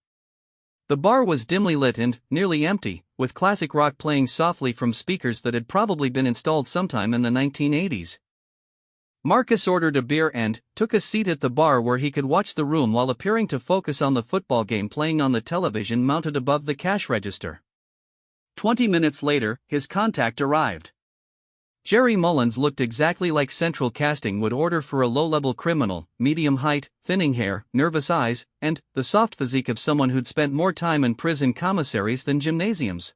The bar was dimly lit and nearly empty, with classic rock playing softly from speakers that had probably been installed sometime in the 1980s. Marcus ordered a beer and took a seat at the bar where he could watch the room while appearing to focus on the football game playing on the television mounted above the cash register. 20 minutes later, his contact arrived. Jerry Mullins looked exactly like Central Casting would order for a low-level criminal: medium height, thinning hair, nervous eyes, and the soft physique of someone who'd spent more time in prison commissaries than gymnasiums.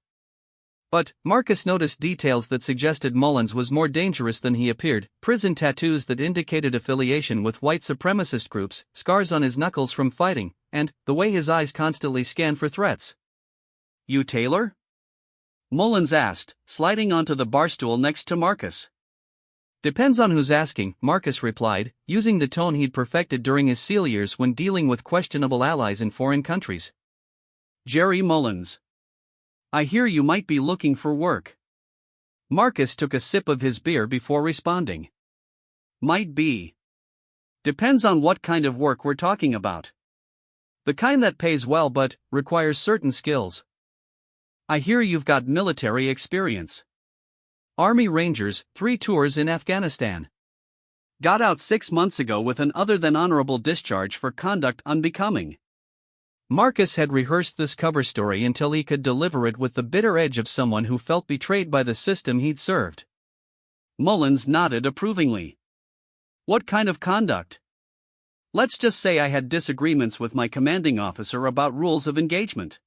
But Marcus noticed details that suggested Mullins was more dangerous than he appeared: prison tattoos that indicated affiliation with white supremacist groups, scars on his knuckles from fighting, and the way his eyes constantly scanned for threats. "You Taylor?" Mullins asked, sliding onto the barstool next to Marcus. "Depends on who's asking," Marcus replied, using the tone he'd perfected during his SEAL years when dealing with questionable allies in foreign countries. "Jerry Mullins. I hear you might be looking for work." Marcus took a sip of his beer before responding. "Might be. Depends on what kind of work we're talking about. The kind that pays well but requires certain skills. I hear you've got military experience. Army Rangers, 3 tours in Afghanistan. Got out 6 months ago with an other than honorable discharge for conduct unbecoming." Marcus had rehearsed this cover story until he could deliver it with the bitter edge of someone who felt betrayed by the system he'd served. Mullins nodded approvingly. "What kind of conduct?" "Let's just say I had disagreements with my commanding officer about rules of engagement."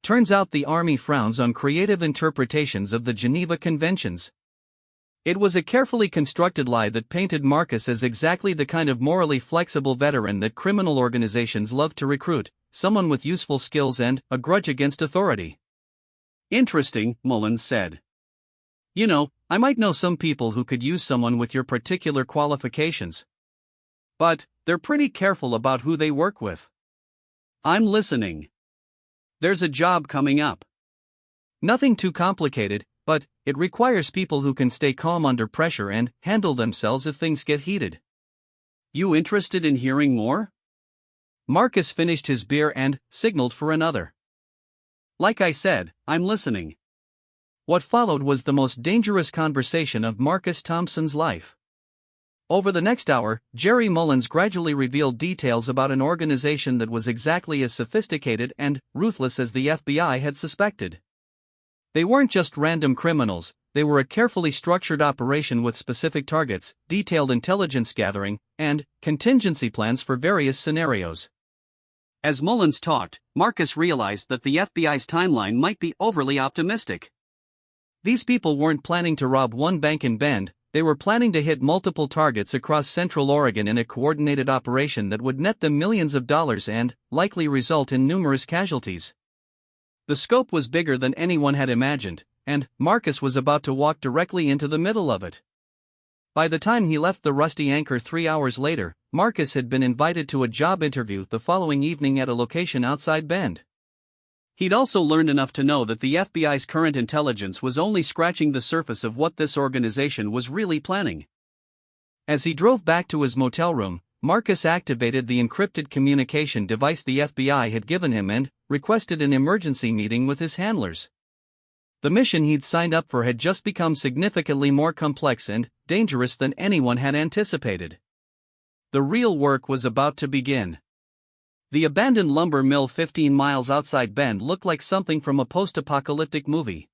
Turns out the Army frowns on creative interpretations of the Geneva Conventions. It was a carefully constructed lie that painted Marcus as exactly the kind of morally flexible veteran that criminal organizations love to recruit: someone with useful skills and a grudge against authority. "Interesting," Mullins said. "You know, I might know some people who could use someone with your particular qualifications. But they're pretty careful about who they work with." "I'm listening." "There's a job coming up. Nothing too complicated, but it requires people who can stay calm under pressure and handle themselves if things get heated." "You interested in hearing more?" Marcus finished his beer and signaled for another. "Like I said, I'm listening." What followed was the most dangerous conversation of Marcus Thompson's life. Over the next hour, Jerry Mullins gradually revealed details about an organization that was exactly as sophisticated and ruthless as the FBI had suspected. They weren't just random criminals, they were a carefully structured operation with specific targets, detailed intelligence gathering, and contingency plans for various scenarios. As Mullins talked, Marcus realized that the FBI's timeline might be overly optimistic. These people weren't planning to rob one bank in Bend. They were planning to hit multiple targets across Central Oregon in a coordinated operation that would net them millions of dollars and likely result in numerous casualties. The scope was bigger than anyone had imagined, and Marcus was about to walk directly into the middle of it. By the time he left the Rusty Anchor 3 hours later, Marcus had been invited to a job interview the following evening at a location outside Bend. He'd also learned enough to know that the FBI's current intelligence was only scratching the surface of what this organization was really planning. As he drove back to his motel room, Marcus activated the encrypted communication device the FBI had given him and requested an emergency meeting with his handlers. The mission he'd signed up for had just become significantly more complex and dangerous than anyone had anticipated. The real work was about to begin. The abandoned lumber mill 15 miles outside Bend looked like something from a post-apocalyptic movie.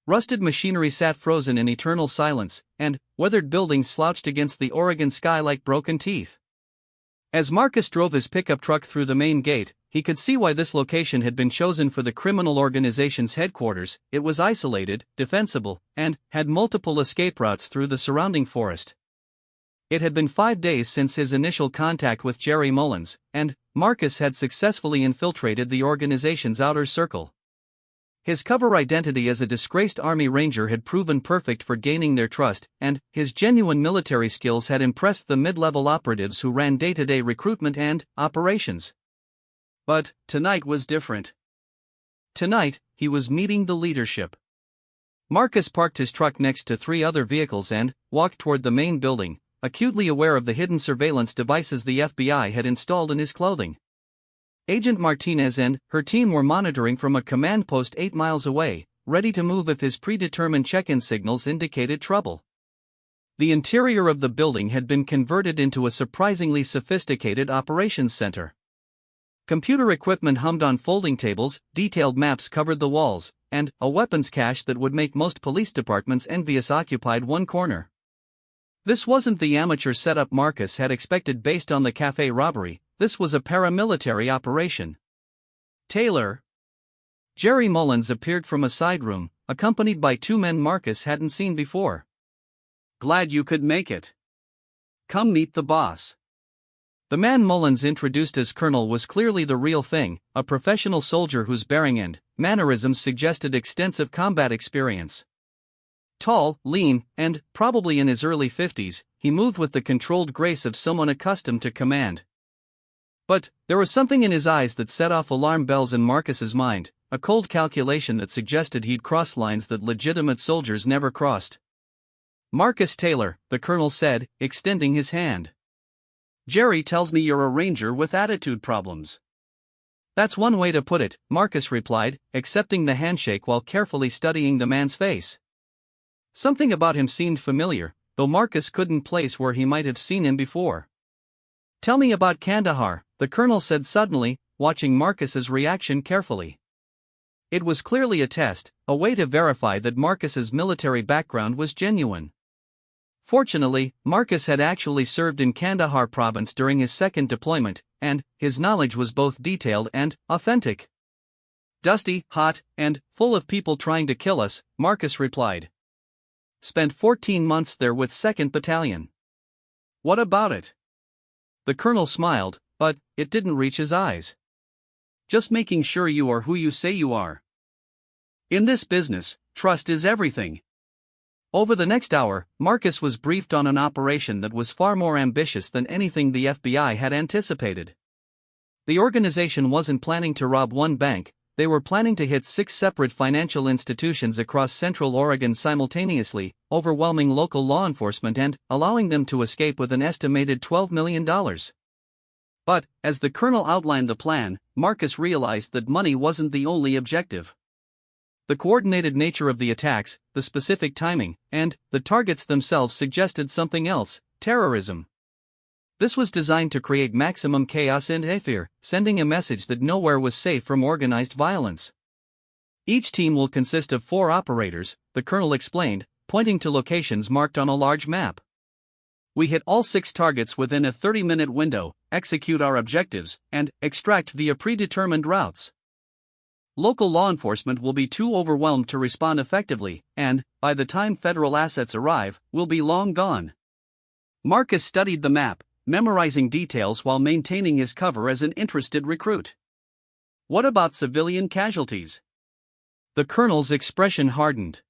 Rusted machinery sat frozen in eternal silence, and weathered buildings slouched against the Oregon sky like broken teeth. As Marcus drove his pickup truck through the main gate, he could see why this location had been chosen for the criminal organization's headquarters. It was isolated, defensible, and had multiple escape routes through the surrounding forest. It had been 5 days since his initial contact with Jerry Mullins, and Marcus had successfully infiltrated the organization's outer circle. His cover identity as a disgraced Army Ranger had proven perfect for gaining their trust, and his genuine military skills had impressed the mid-level operatives who ran day-to-day recruitment and operations. But tonight was different. Tonight, he was meeting the leadership. Marcus parked his truck next to 3 other vehicles and walked toward the main building, acutely aware of the hidden surveillance devices the FBI had installed in his clothing. Agent Martinez and her team were monitoring from a command post 8 miles away, ready to move if his predetermined check-in signals indicated trouble. The interior of the building had been converted into a surprisingly sophisticated operations center. Computer equipment hummed on folding tables, detailed maps covered the walls, and a weapons cache that would make most police departments envious occupied one corner. This wasn't the amateur setup Marcus had expected based on the cafe robbery, this was a paramilitary operation. Taylor. Jerry Mullins appeared from a side room, accompanied by two men Marcus hadn't seen before. Glad you could make it. Come meet the boss. The man Mullins introduced as Colonel was clearly the real thing, a professional soldier whose bearing and mannerisms suggested extensive combat experience. Tall, lean, and probably in his early 50s, he moved with the controlled grace of someone accustomed to command. But there was something in his eyes that set off alarm bells in Marcus's mind, a cold calculation that suggested he'd crossed lines that legitimate soldiers never crossed. "Marcus Taylor," the colonel said, extending his hand. "Jerry tells me you're a ranger with attitude problems." "That's one way to put it," Marcus replied, accepting the handshake while carefully studying the man's face. Something about him seemed familiar, though Marcus couldn't place where he might have seen him before. "Tell me about Kandahar," the colonel said suddenly, watching Marcus's reaction carefully. It was clearly a test, a way to verify that Marcus's military background was genuine. Fortunately, Marcus had actually served in Kandahar province during his second deployment, and his knowledge was both detailed and authentic. "Dusty, hot, and full of people trying to kill us," Marcus replied. "Spent 14 months there with 2nd Battalion." "What about it?" The colonel smiled, but it didn't reach his eyes. "Just making sure you are who you say you are. In this business, trust is everything." Over the next hour, Marcus was briefed on an operation that was far more ambitious than anything the FBI had anticipated. The organization wasn't planning to rob one bank, they were planning to hit 6 separate financial institutions across Central Oregon simultaneously, overwhelming local law enforcement and allowing them to escape with an estimated $12 million. But, as the colonel outlined the plan, Marcus realized that money wasn't the only objective. The coordinated nature of the attacks, the specific timing, and the targets themselves suggested something else: terrorism. This was designed to create maximum chaos and fear, sending a message that nowhere was safe from organized violence. "Each team will consist of 4 operators," the colonel explained, pointing to locations marked on a large map. "We hit all 6 targets within a 30-minute window, execute our objectives, and extract via predetermined routes. Local law enforcement will be too overwhelmed to respond effectively, and, by the time federal assets arrive, we'll be long gone." Marcus studied the map, memorizing details while maintaining his cover as an interested recruit. "What about civilian casualties?" The colonel's expression hardened.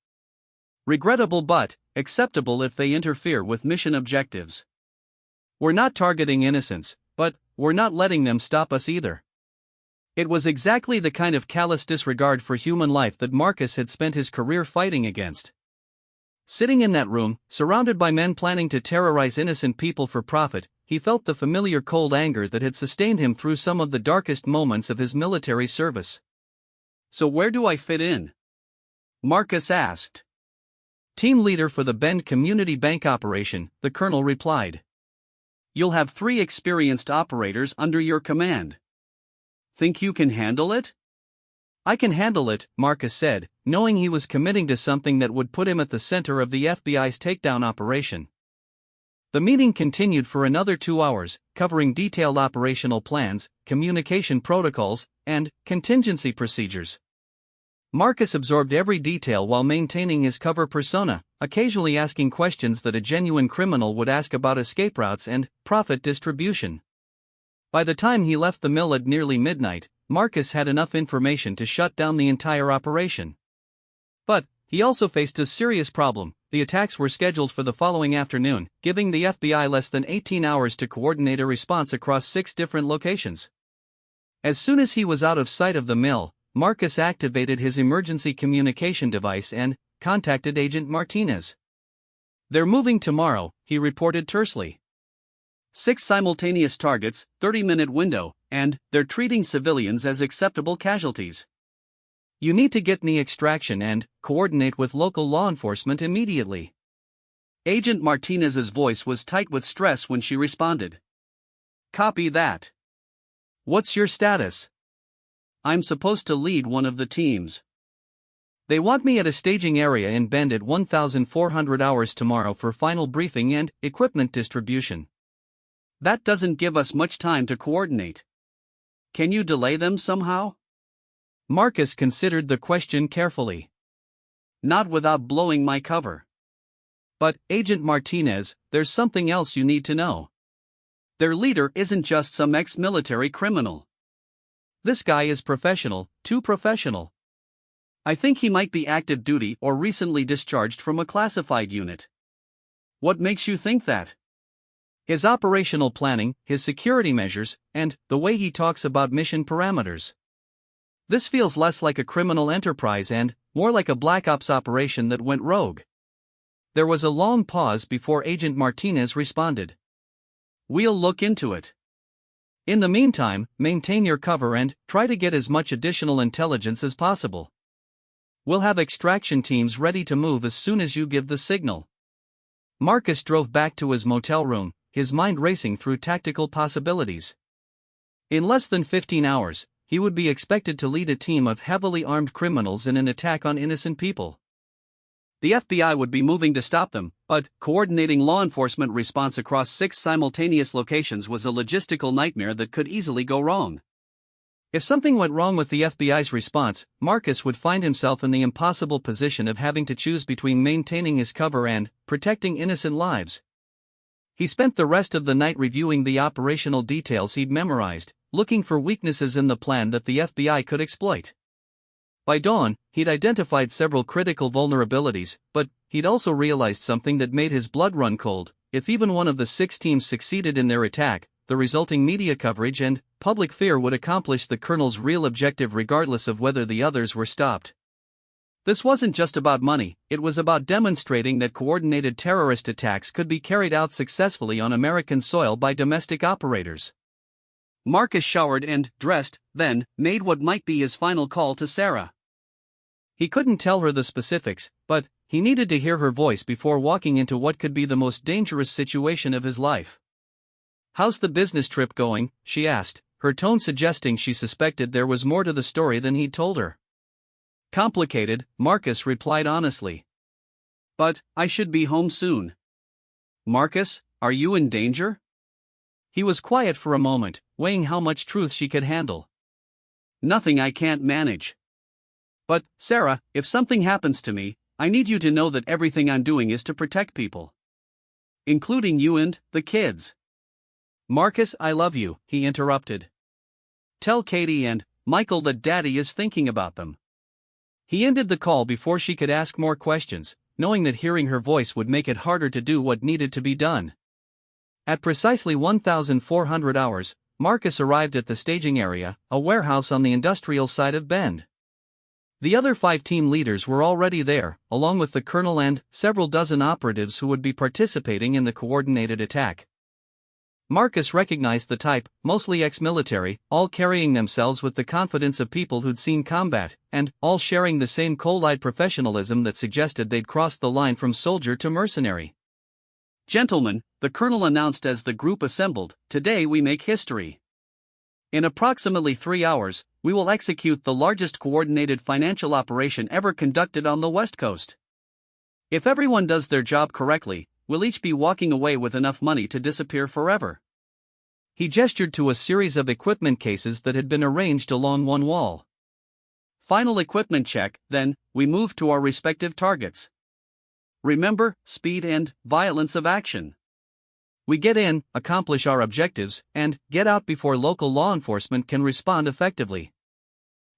"Regrettable but acceptable if they interfere with mission objectives. We're not targeting innocents, but we're not letting them stop us either." It was exactly the kind of callous disregard for human life that Marcus had spent his career fighting against. Sitting in that room, surrounded by men planning to terrorize innocent people for profit, he felt the familiar cold anger that had sustained him through some of the darkest moments of his military service. "So where do I fit in?" Marcus asked. "Team leader for the Bend Community Bank operation," the colonel replied. "You'll have 3 experienced operators under your command. Think you can handle it?" "I can handle it," Marcus said, knowing he was committing to something that would put him at the center of the FBI's takedown operation. The meeting continued for another 2 hours, covering detailed operational plans, communication protocols, and contingency procedures. Marcus absorbed every detail while maintaining his cover persona, occasionally asking questions that a genuine criminal would ask about escape routes and profit distribution. By the time he left the mill at nearly midnight, Marcus had enough information to shut down the entire operation. But he also faced a serious problem: the attacks were scheduled for the following afternoon, giving the FBI less than 18 hours to coordinate a response across 6 different locations. As soon as he was out of sight of the mill, Marcus activated his emergency communication device and contacted Agent Martinez. "They're moving tomorrow," he reported tersely. 6 simultaneous targets, 30-minute window, and they're treating civilians as acceptable casualties. "You need to get me extraction and coordinate with local law enforcement immediately." Agent Martinez's voice was tight with stress when she responded. Copy that. What's your status? I'm supposed to lead one of the teams. They want me at a staging area in Bend at 1400 hours tomorrow for final briefing and equipment distribution. That doesn't give us much time to coordinate. Can you delay them somehow? Marcus considered the question carefully. Not without blowing my cover. But, Agent Martinez, there's something else you need to know. Their leader isn't just some ex-military criminal. This guy is professional, too professional. I think he might be active duty or recently discharged from a classified unit. What makes you think that? His operational planning, his security measures, and the way he talks about mission parameters. This feels less like a criminal enterprise and more like a Black Ops operation that went rogue. There was a long pause before Agent Martinez responded. We'll look into it. In the meantime, maintain your cover and try to get as much additional intelligence as possible. We'll have extraction teams ready to move as soon as you give the signal. Marcus drove back to his motel room, his mind racing through tactical possibilities. In less than 15 hours, he would be expected to lead a team of heavily armed criminals in an attack on innocent people. The FBI would be moving to stop them, but coordinating law enforcement response across 6 simultaneous locations was a logistical nightmare that could easily go wrong. If something went wrong with the FBI's response, Marcus would find himself in the impossible position of having to choose between maintaining his cover and protecting innocent lives. He spent the rest of the night reviewing the operational details he'd memorized, looking for weaknesses in the plan that the FBI could exploit. By dawn, he'd identified several critical vulnerabilities, but he'd also realized something that made his blood run cold. If even one of the 6 teams succeeded in their attack, the resulting media coverage and public fear would accomplish the colonel's real objective regardless of whether the others were stopped. This wasn't just about money, it was about demonstrating that coordinated terrorist attacks could be carried out successfully on American soil by domestic operators. Marcus showered and dressed, then made what might be his final call to Sarah. He couldn't tell her the specifics, but he needed to hear her voice before walking into what could be the most dangerous situation of his life. "How's the business trip going?" she asked, her tone suggesting she suspected there was more to the story than he'd told her. "Complicated," Marcus replied honestly. "But I should be home soon." "Marcus, are you in danger?" He was quiet for a moment, weighing how much truth she could handle. "Nothing I can't manage. But, Sarah, if something happens to me, I need you to know that everything I'm doing is to protect people. Including you and the kids." "Marcus, I love you," he interrupted. "Tell Katie and Michael that Daddy is thinking about them." He ended the call before she could ask more questions, knowing that hearing her voice would make it harder to do what needed to be done. At precisely 1400 hours, Marcus arrived at the staging area, a warehouse on the industrial side of Bend. The other 5 team leaders were already there, along with the colonel and several dozen operatives who would be participating in the coordinated attack. Marcus recognized the type, mostly ex-military, all carrying themselves with the confidence of people who'd seen combat, and all sharing the same cold-eyed professionalism that suggested they'd crossed the line from soldier to mercenary. "Gentlemen," the colonel announced as the group assembled, "today we make history. In approximately 3 hours, we will execute the largest coordinated financial operation ever conducted on the West Coast. If everyone does their job correctly, we'll each be walking away with enough money to disappear forever." He gestured to a series of equipment cases that had been arranged along one wall. "Final equipment check, then we move to our respective targets. Remember, speed and violence of action. We get in, accomplish our objectives, and get out before local law enforcement can respond effectively."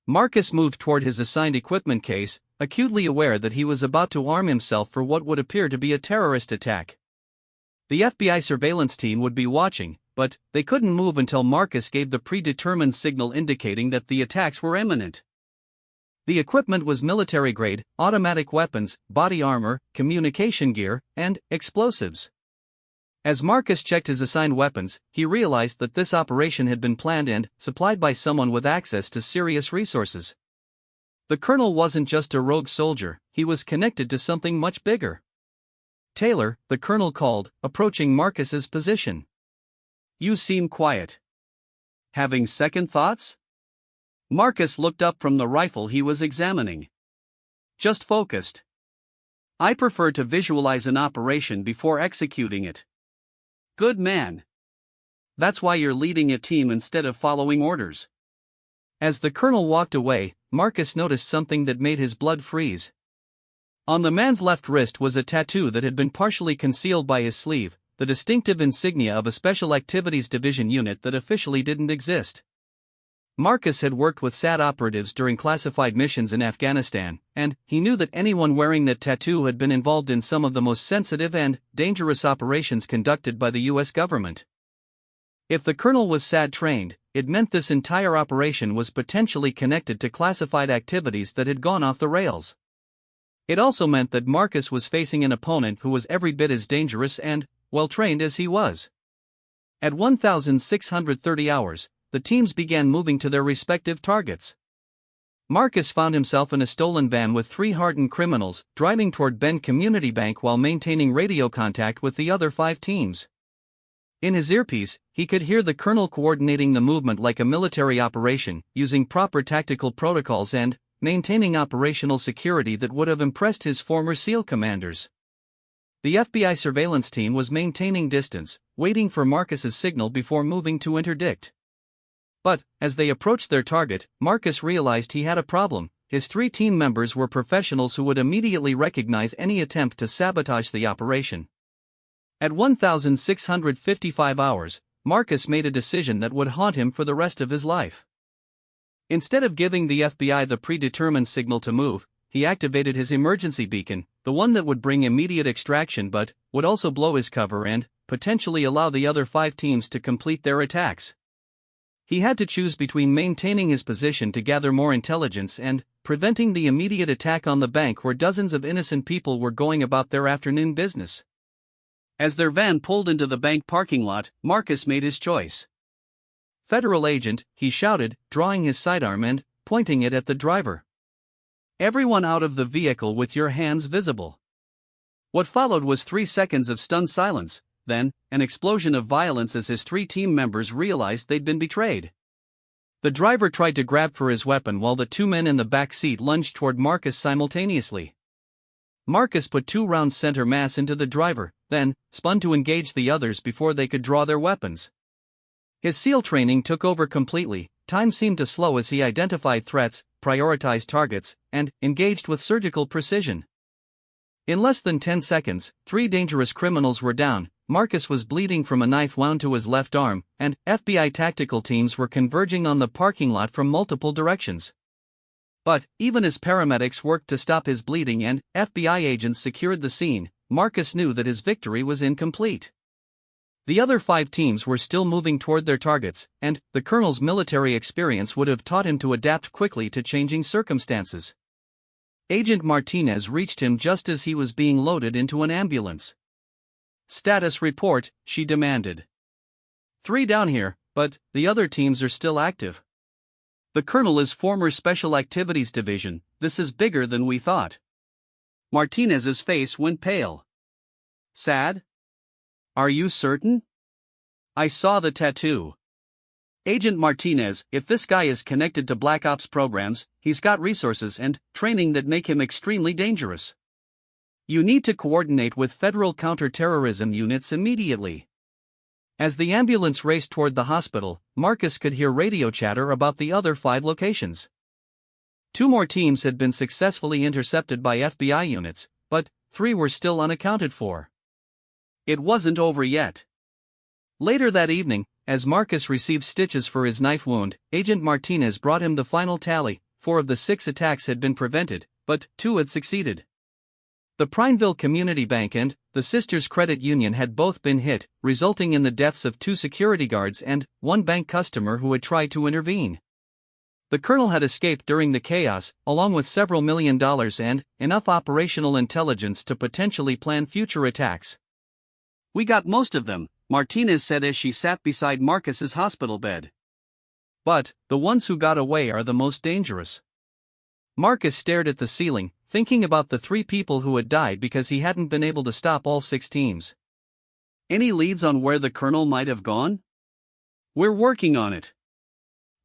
Marcus moved toward his assigned equipment case, acutely aware that he was about to arm himself for what would appear to be a terrorist attack. The FBI surveillance team would be watching, but they couldn't move until Marcus gave the predetermined signal indicating that the attacks were imminent. The equipment was military-grade, automatic weapons, body armor, communication gear, and explosives. As Marcus checked his assigned weapons, he realized that this operation had been planned and supplied by someone with access to serious resources. The colonel wasn't just a rogue soldier, he was connected to something much bigger. Taylor, the colonel called, approaching Marcus's position. You seem quiet. Having second thoughts? Marcus looked up from the rifle he was examining. Just focused. I prefer to visualize an operation before executing it. Good man. That's why you're leading a team instead of following orders. As the colonel walked away, Marcus noticed something that made his blood freeze. On the man's left wrist was a tattoo that had been partially concealed by his sleeve, the distinctive insignia of a Special Activities Division unit that officially didn't exist. Marcus had worked with SAT operatives during classified missions in Afghanistan, and he knew that anyone wearing that tattoo had been involved in some of the most sensitive and dangerous operations conducted by the U.S. government. If the colonel was SAT trained, it meant this entire operation was potentially connected to classified activities that had gone off the rails. It also meant that Marcus was facing an opponent who was every bit as dangerous and well-trained as he was. At 1,630 hours, the teams began moving to their respective targets. Marcus found himself in a stolen van with 3 hardened criminals, driving toward Bend Community Bank while maintaining radio contact with the other 5 teams. In his earpiece, he could hear the colonel coordinating the movement like a military operation, using proper tactical protocols and maintaining operational security that would have impressed his former SEAL commanders. The FBI surveillance team was maintaining distance, waiting for Marcus's signal before moving to interdict. But, as they approached their target, Marcus realized he had a problem. His 3 team members were professionals who would immediately recognize any attempt to sabotage the operation. At 1,655 hours, Marcus made a decision that would haunt him for the rest of his life. Instead of giving the FBI the predetermined signal to move, he activated his emergency beacon, the one that would bring immediate extraction but would also blow his cover and potentially allow the other 5 teams to complete their attacks. He had to choose between maintaining his position to gather more intelligence and preventing the immediate attack on the bank where dozens of innocent people were going about their afternoon business. As their van pulled into the bank parking lot, Marcus made his choice. "Federal agent," he shouted, drawing his sidearm and pointing it at the driver. "Everyone out of the vehicle with your hands visible." What followed was 3 seconds of stunned silence, then an explosion of violence as his 3 team members realized they'd been betrayed. The driver tried to grab for his weapon while the 2 men in the back seat lunged toward Marcus simultaneously. Marcus put 2 rounds center mass into the driver, then spun to engage the others before they could draw their weapons. His SEAL training took over completely. Time seemed to slow as he identified threats, prioritized targets, and engaged with surgical precision. In less than 10 seconds, 3 dangerous criminals were down. Marcus was bleeding from a knife wound to his left arm, and FBI tactical teams were converging on the parking lot from multiple directions. But, even as paramedics worked to stop his bleeding and FBI agents secured the scene, Marcus knew that his victory was incomplete. The other 5 teams were still moving toward their targets, and the colonel's military experience would have taught him to adapt quickly to changing circumstances. Agent Martinez reached him just as he was being loaded into an ambulance. "Status report," she demanded. 3 down here, but the other teams are still active. "The colonel is former Special Activities Division. This is bigger than we thought." Martinez's face went pale. "Sad? Are you certain? I saw the tattoo." "Agent Martinez, if this guy is connected to Black Ops programs, he's got resources and training that make him extremely dangerous. You need to coordinate with federal counterterrorism units immediately." As the ambulance raced toward the hospital, Marcus could hear radio chatter about the other 5 locations. 2 more teams had been successfully intercepted by FBI units, but 3 were still unaccounted for. It wasn't over yet. Later that evening, as Marcus received stitches for his knife wound, Agent Martinez brought him the final tally. 4 of the 6 attacks had been prevented, but 2 had succeeded. The Prineville Community Bank and the Sisters Credit Union had both been hit, resulting in the deaths of 2 security guards and 1 bank customer who had tried to intervene. The colonel had escaped during the chaos, along with several $1 million and enough operational intelligence to potentially plan future attacks. "We got most of them," Martinez said as she sat beside Marcus's hospital bed. "But the ones who got away are the most dangerous." Marcus stared at the ceiling, thinking about the 3 people who had died because he hadn't been able to stop all 6 teams. Any leads on where the colonel might have gone? We're working on it.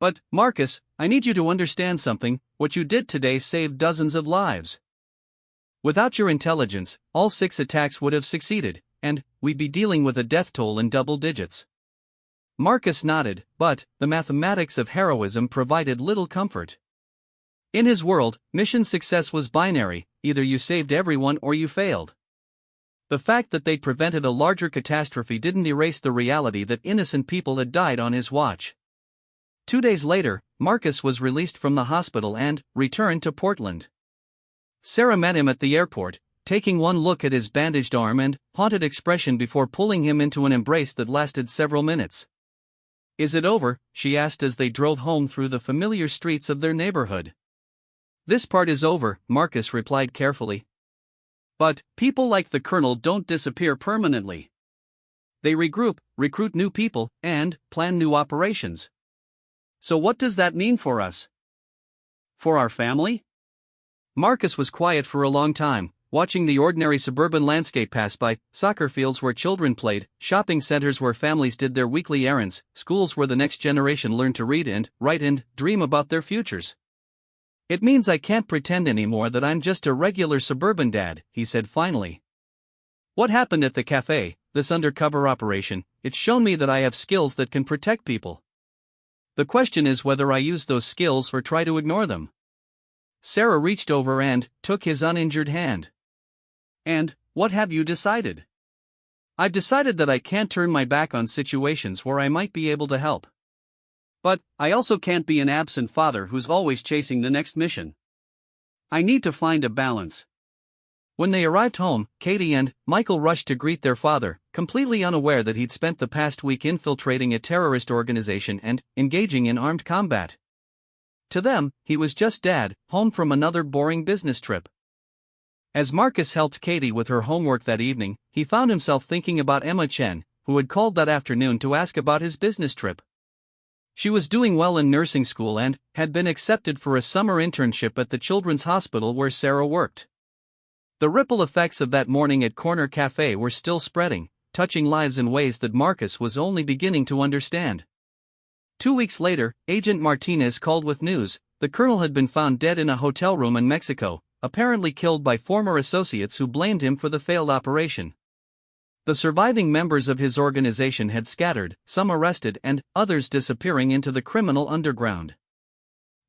But, Marcus, I need you to understand something. What you did today saved dozens of lives. Without your intelligence, all 6 attacks would have succeeded, and we'd be dealing with a death toll in double digits. Marcus nodded, but the mathematics of heroism provided little comfort. In his world, mission success was binary: either you saved everyone or you failed. The fact that they'd prevented a larger catastrophe didn't erase the reality that innocent people had died on his watch. 2 days later, Marcus was released from the hospital and returned to Portland. Sarah met him at the airport, taking one look at his bandaged arm and haunted expression before pulling him into an embrace that lasted several minutes. "Is it over?" she asked as they drove home through the familiar streets of their neighborhood. "This part is over," Marcus replied carefully. "But people like the colonel don't disappear permanently. They regroup, recruit new people, and plan new operations." "So what does that mean for us? For our family?" Marcus was quiet for a long time, watching the ordinary suburban landscape pass by: soccer fields where children played, shopping centers where families did their weekly errands, schools where the next generation learned to read and write and dream about their futures. "It means I can't pretend anymore that I'm just a regular suburban dad," he said finally. "What happened at the cafe, this undercover operation, it's shown me that I have skills that can protect people. The question is whether I use those skills or try to ignore them." Sarah reached over and took his uninjured hand. "And what have you decided?" "I've decided that I can't turn my back on situations where I might be able to help. But I also can't be an absent father who's always chasing the next mission. I need to find a balance." When they arrived home, Katie and Michael rushed to greet their father, completely unaware that he'd spent the past week infiltrating a terrorist organization and engaging in armed combat. To them, he was just Dad, home from another boring business trip. As Marcus helped Katie with her homework that evening, he found himself thinking about Emma Chen, who had called that afternoon to ask about his business trip. She was doing well in nursing school and had been accepted for a summer internship at the children's hospital where Sarah worked. The ripple effects of that morning at Corner Cafe were still spreading, touching lives in ways that Marcus was only beginning to understand. 2 weeks later, Agent Martinez called with news: the colonel had been found dead in a hotel room in Mexico, apparently killed by former associates who blamed him for the failed operation. The surviving members of his organization had scattered, some arrested and others disappearing into the criminal underground.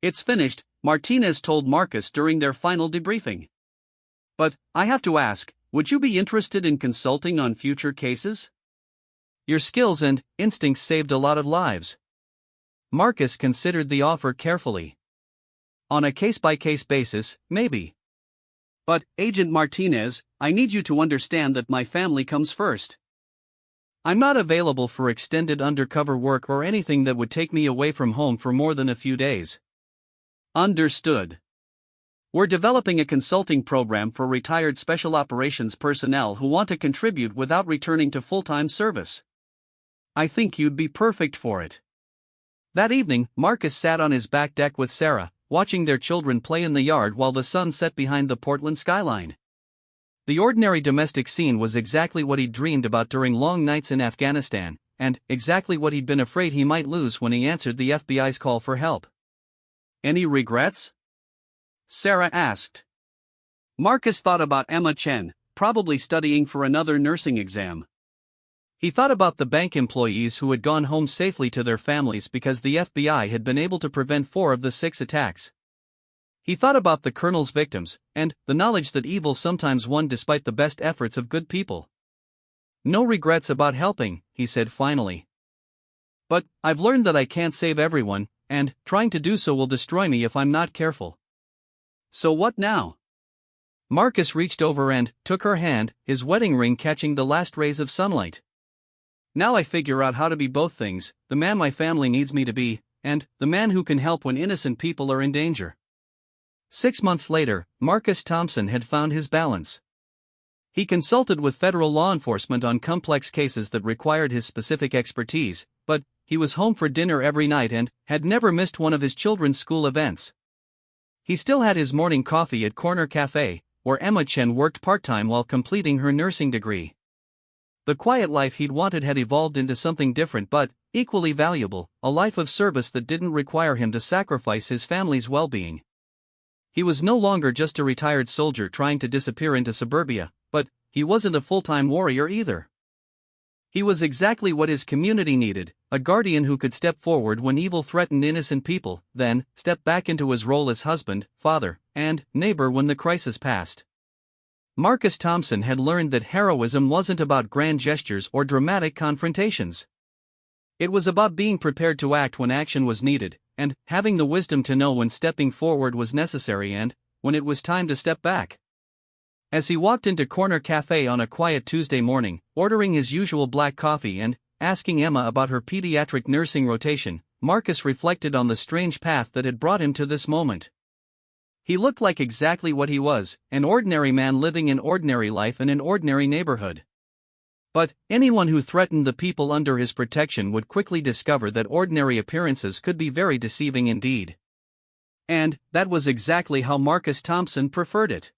"It's finished," Martinez told Marcus during their final debriefing. "But I have to ask, would you be interested in consulting on future cases?" "Your skills and instincts saved a lot of lives." Marcus considered the offer carefully. "On a case-by-case basis, maybe. But, Agent Martinez, I need you to understand that my family comes first. I'm not available for extended undercover work or anything that would take me away from home for more than a few days." "Understood. We're developing a consulting program for retired special operations personnel who want to contribute without returning to full-time service. I think you'd be perfect for it." That evening, Marcus sat on his back deck with Sarah, watching their children play in the yard while the sun set behind the Portland skyline. The ordinary domestic scene was exactly what he'd dreamed about during long nights in Afghanistan, and exactly what he'd been afraid he might lose when he answered the FBI's call for help. "Any regrets?" Sarah asked. Marcus thought about Emma Chen, probably studying for another nursing exam. He thought about the bank employees who had gone home safely to their families because the FBI had been able to prevent 4 of the 6 attacks. He thought about the colonel's victims, and the knowledge that evil sometimes won despite the best efforts of good people. "No regrets about helping," he said finally. "But I've learned that I can't save everyone, and trying to do so will destroy me if I'm not careful." "So what now?" Marcus reached over and took her hand, his wedding ring catching the last rays of sunlight. "Now I figure out how to be both things: the man my family needs me to be, and the man who can help when innocent people are in danger." 6 months later, Marcus Thompson had found his balance. He consulted with federal law enforcement on complex cases that required his specific expertise, but he was home for dinner every night and had never missed one of his children's school events. He still had his morning coffee at Corner Cafe, where Emma Chen worked part-time while completing her nursing degree. The quiet life he'd wanted had evolved into something different but equally valuable, a life of service that didn't require him to sacrifice his family's well-being. He was no longer just a retired soldier trying to disappear into suburbia, but he wasn't a full-time warrior either. He was exactly what his community needed, a guardian who could step forward when evil threatened innocent people, then step back into his role as husband, father, and neighbor when the crisis passed. Marcus Thompson had learned that heroism wasn't about grand gestures or dramatic confrontations. It was about being prepared to act when action was needed, and having the wisdom to know when stepping forward was necessary and when it was time to step back. As he walked into Corner Cafe on a quiet Tuesday morning, ordering his usual black coffee and asking Emma about her pediatric nursing rotation, Marcus reflected on the strange path that had brought him to this moment. He looked like exactly what he was, an ordinary man living an ordinary life in an ordinary neighborhood. But anyone who threatened the people under his protection would quickly discover that ordinary appearances could be very deceiving indeed. And that was exactly how Marcus Thompson preferred it.